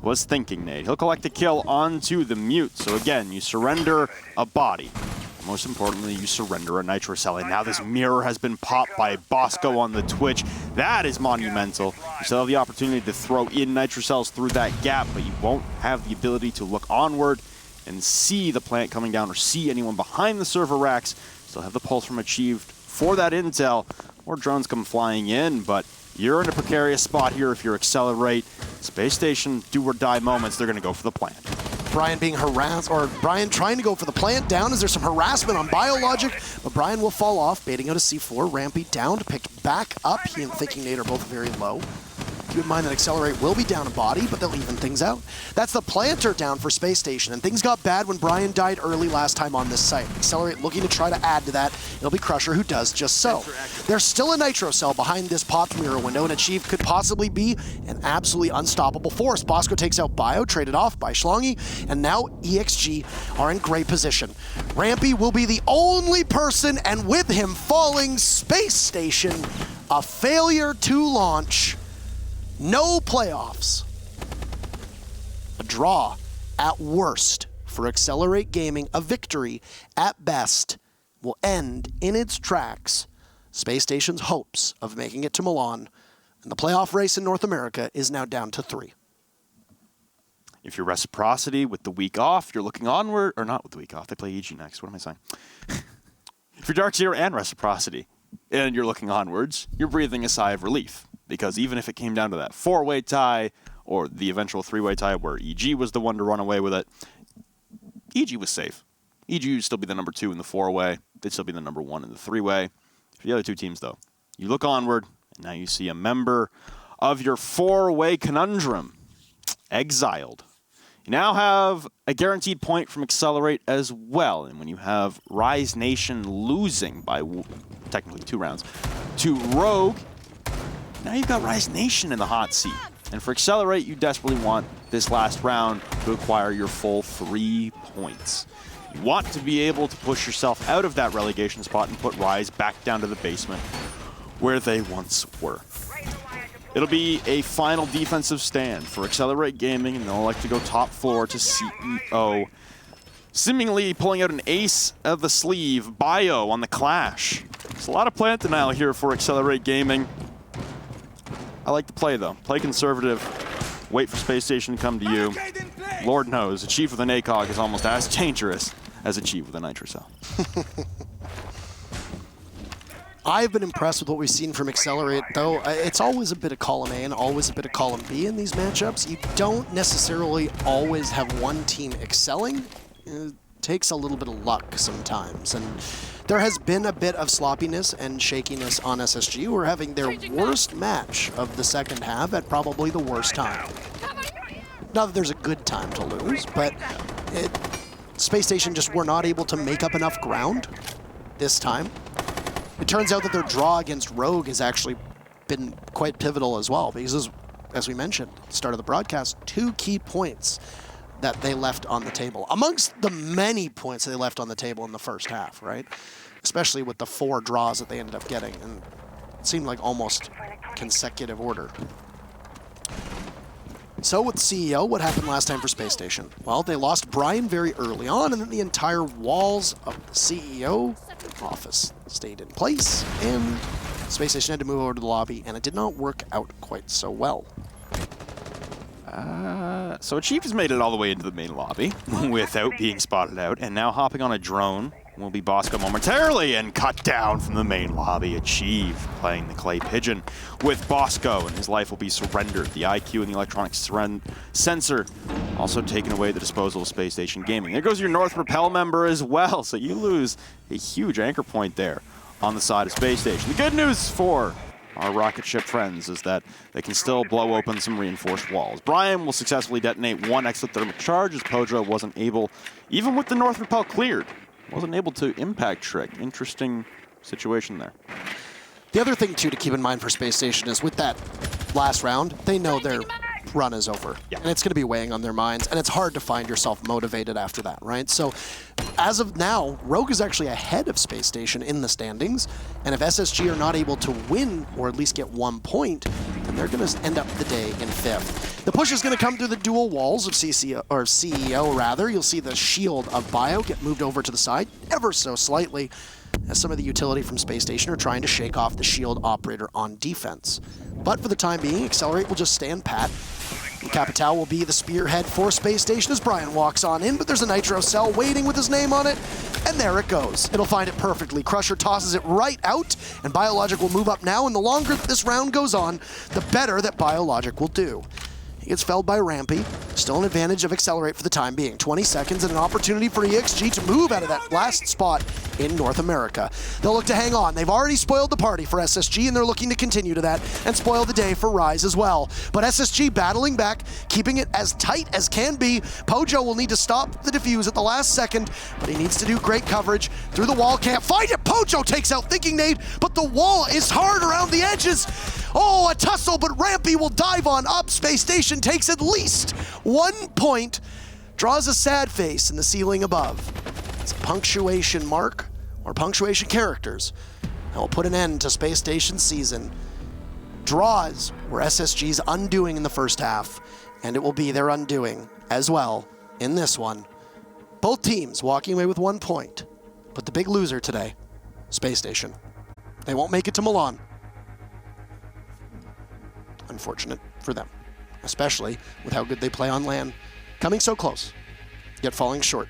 Was thinking, Nate. He'll collect a kill onto the mute. So again, you surrender a body. Most importantly, you surrender a Nitro Cell. And now this mirror has been popped by Bosco on the Twitch. That is monumental. You still have the opportunity to throw in Nitro Cells through that gap, but you won't have the ability to look onward and see the plant coming down or see anyone behind the server racks. Still have the pulse from Achieved for that intel. More drones come flying in, but you're in a precarious spot here if you're Excelerate. Space Station, do or die moments, they're going to go for the plant. Brian being harassed, or Brian trying to go for the plant down as there's some harassment on Biologic, but Brian will fall off, baiting out a C4. Rampy downed, picked back up. He and Thinking Nate are both very low. Keep in mind that Accelerate will be down a body, but they'll even things out. That's the planter down for Space Station, and things got bad when Brian died early last time on this site. Accelerate looking to try to add to that. It'll be Crusher who does just so. There's still a Nitro Cell behind this popped mirror window, and Achieve could possibly be an absolutely unstoppable force. Bosco takes out Bio, traded off by Schlongi, and now EXG are in great position. Rampy will be the only person, and with him falling Space Station, a failure to launch. No playoffs. A draw at worst for Excelerate Gaming. A victory at best will end in its tracks Space Station's hopes of making it to Milan. And the playoff race in North America is now down to 3. If you're Reciprocity with the week off, you're looking onward, or not with the week off, they play EG next. What am I saying? If you're Dark Zero and Reciprocity, and you're looking onwards, you're breathing a sigh of relief. Because even if it came down to that 4-way tie, or the eventual 3-way tie where EG was the one to run away with it, EG was safe. EG would still be the number 2 in the 4-way. They'd still be the number 1 in the 3-way. For the other 2 teams, though, you look onward, and now you see a member of your 4-way conundrum exiled. You now have a guaranteed point from Excelerate as well. And when you have Rise Nation losing by technically 2 rounds to Rogue, now you've got Rise Nation in the hot seat. And for Excelerate, you desperately want this last round to acquire your full 3 points. You want to be able to push yourself out of that relegation spot and put Rise back down to the basement where they once were. It'll be a final defensive stand for Excelerate Gaming, and they'll like to go top floor to CEO. Seemingly pulling out an ace of the sleeve, Bio on the Clash. There's a lot of plant denial here for Excelerate Gaming. I like to play, though. Play conservative. Wait for Space Station to come to you. Lord knows, Achieve with an ACOG is almost as dangerous as Achieve with a Nitro Cell. I've been impressed with what we've seen from Accelerate, though it's always a bit of column A and always a bit of column B in these matchups. You don't necessarily always have one team excelling. It takes a little bit of luck sometimes, and there has been a bit of sloppiness and shakiness on SSG, who are having their worst match of the second half at probably the worst time. Not that there's a good time to lose, but Space Station just were not able to make up enough ground this time. It turns out that their draw against Rogue has actually been quite pivotal as well, because as we mentioned at the start of the broadcast, 2 key points that they left on the table, amongst the many points they left on the table in the first half, right? Especially with the 4 draws that they ended up getting, and it seemed like almost consecutive order. So with CEO, what happened last time for Space Station? Well, they lost Brian very early on, and then the entire walls of the CEO office stayed in place, and Space Station had to move over to the lobby, and it did not work out quite so well. So Achieve has made it all the way into the main lobby without being spotted out, and now hopping on a drone will be Bosco momentarily and cut down from the main lobby. Achieve playing the clay pigeon with Bosco, and his life will be surrendered. The IQ and the electronic sensor also taking away the disposal of Space Station Gaming. There goes your North Repel member as well, so you lose a huge anchor point there on the side of Space Station. The good news for our rocket ship friends is that they can still blow open some reinforced walls. Brian will successfully detonate 1 exothermic charge, as Pojo wasn't able, even with the North Repel cleared, wasn't able to impact Trick. Interesting situation there. The other thing, too, to keep in mind for Space Station is with that last round, they know their run is over. Yeah. And it's going to be weighing on their minds, and it's hard to find yourself motivated after that, right? So as of now, Rogue is actually ahead of Space Station in the standings, and if SSG are not able to win, or at least get 1 point, then they're going to end up the day in 5th. The push is going to come through the dual walls of CEO rather. You'll see the shield of Bio get moved over to the side ever so slightly, as some of the utility from Space Station are trying to shake off the shield operator on defense. But for the time being, Accelerate will just stand pat. Capital will be the spearhead for Space Station as Brian walks on in, but there's a Nitro Cell waiting with his name on it, and there it goes. It'll find it perfectly. Crusher tosses it right out, and Biologic will move up now, and the longer this round goes on, the better that Biologic will do. He gets felled by Rampy. Still an advantage of Excelerate for the time being. 20 seconds and an opportunity for EXG to move out of that last spot in North America. They'll look to hang on. They've already spoiled the party for SSG, and they're looking to continue to that and spoil the day for Rise as well. But SSG battling back, keeping it as tight as can be. Pojo will need to stop the defuse at the last second, but he needs to do great coverage through the wall. Can't find it. Pojo takes out Thinking Nade, but the wall is hard around the edges. Oh, a tussle, but Rampy will dive on up. Spacestation takes at least 1 point, draws a sad face in the ceiling above. It's a punctuation mark, or punctuation characters, that will put an end to Space Station's season. Draws were SSG's undoing in the first half, and it will be their undoing as well in this one. Both teams walking away with 1 point, but the big loser today, Space Station. They won't make it to Milan. Unfortunate for them, especially with how good they play on LAN. Coming so close, yet falling short.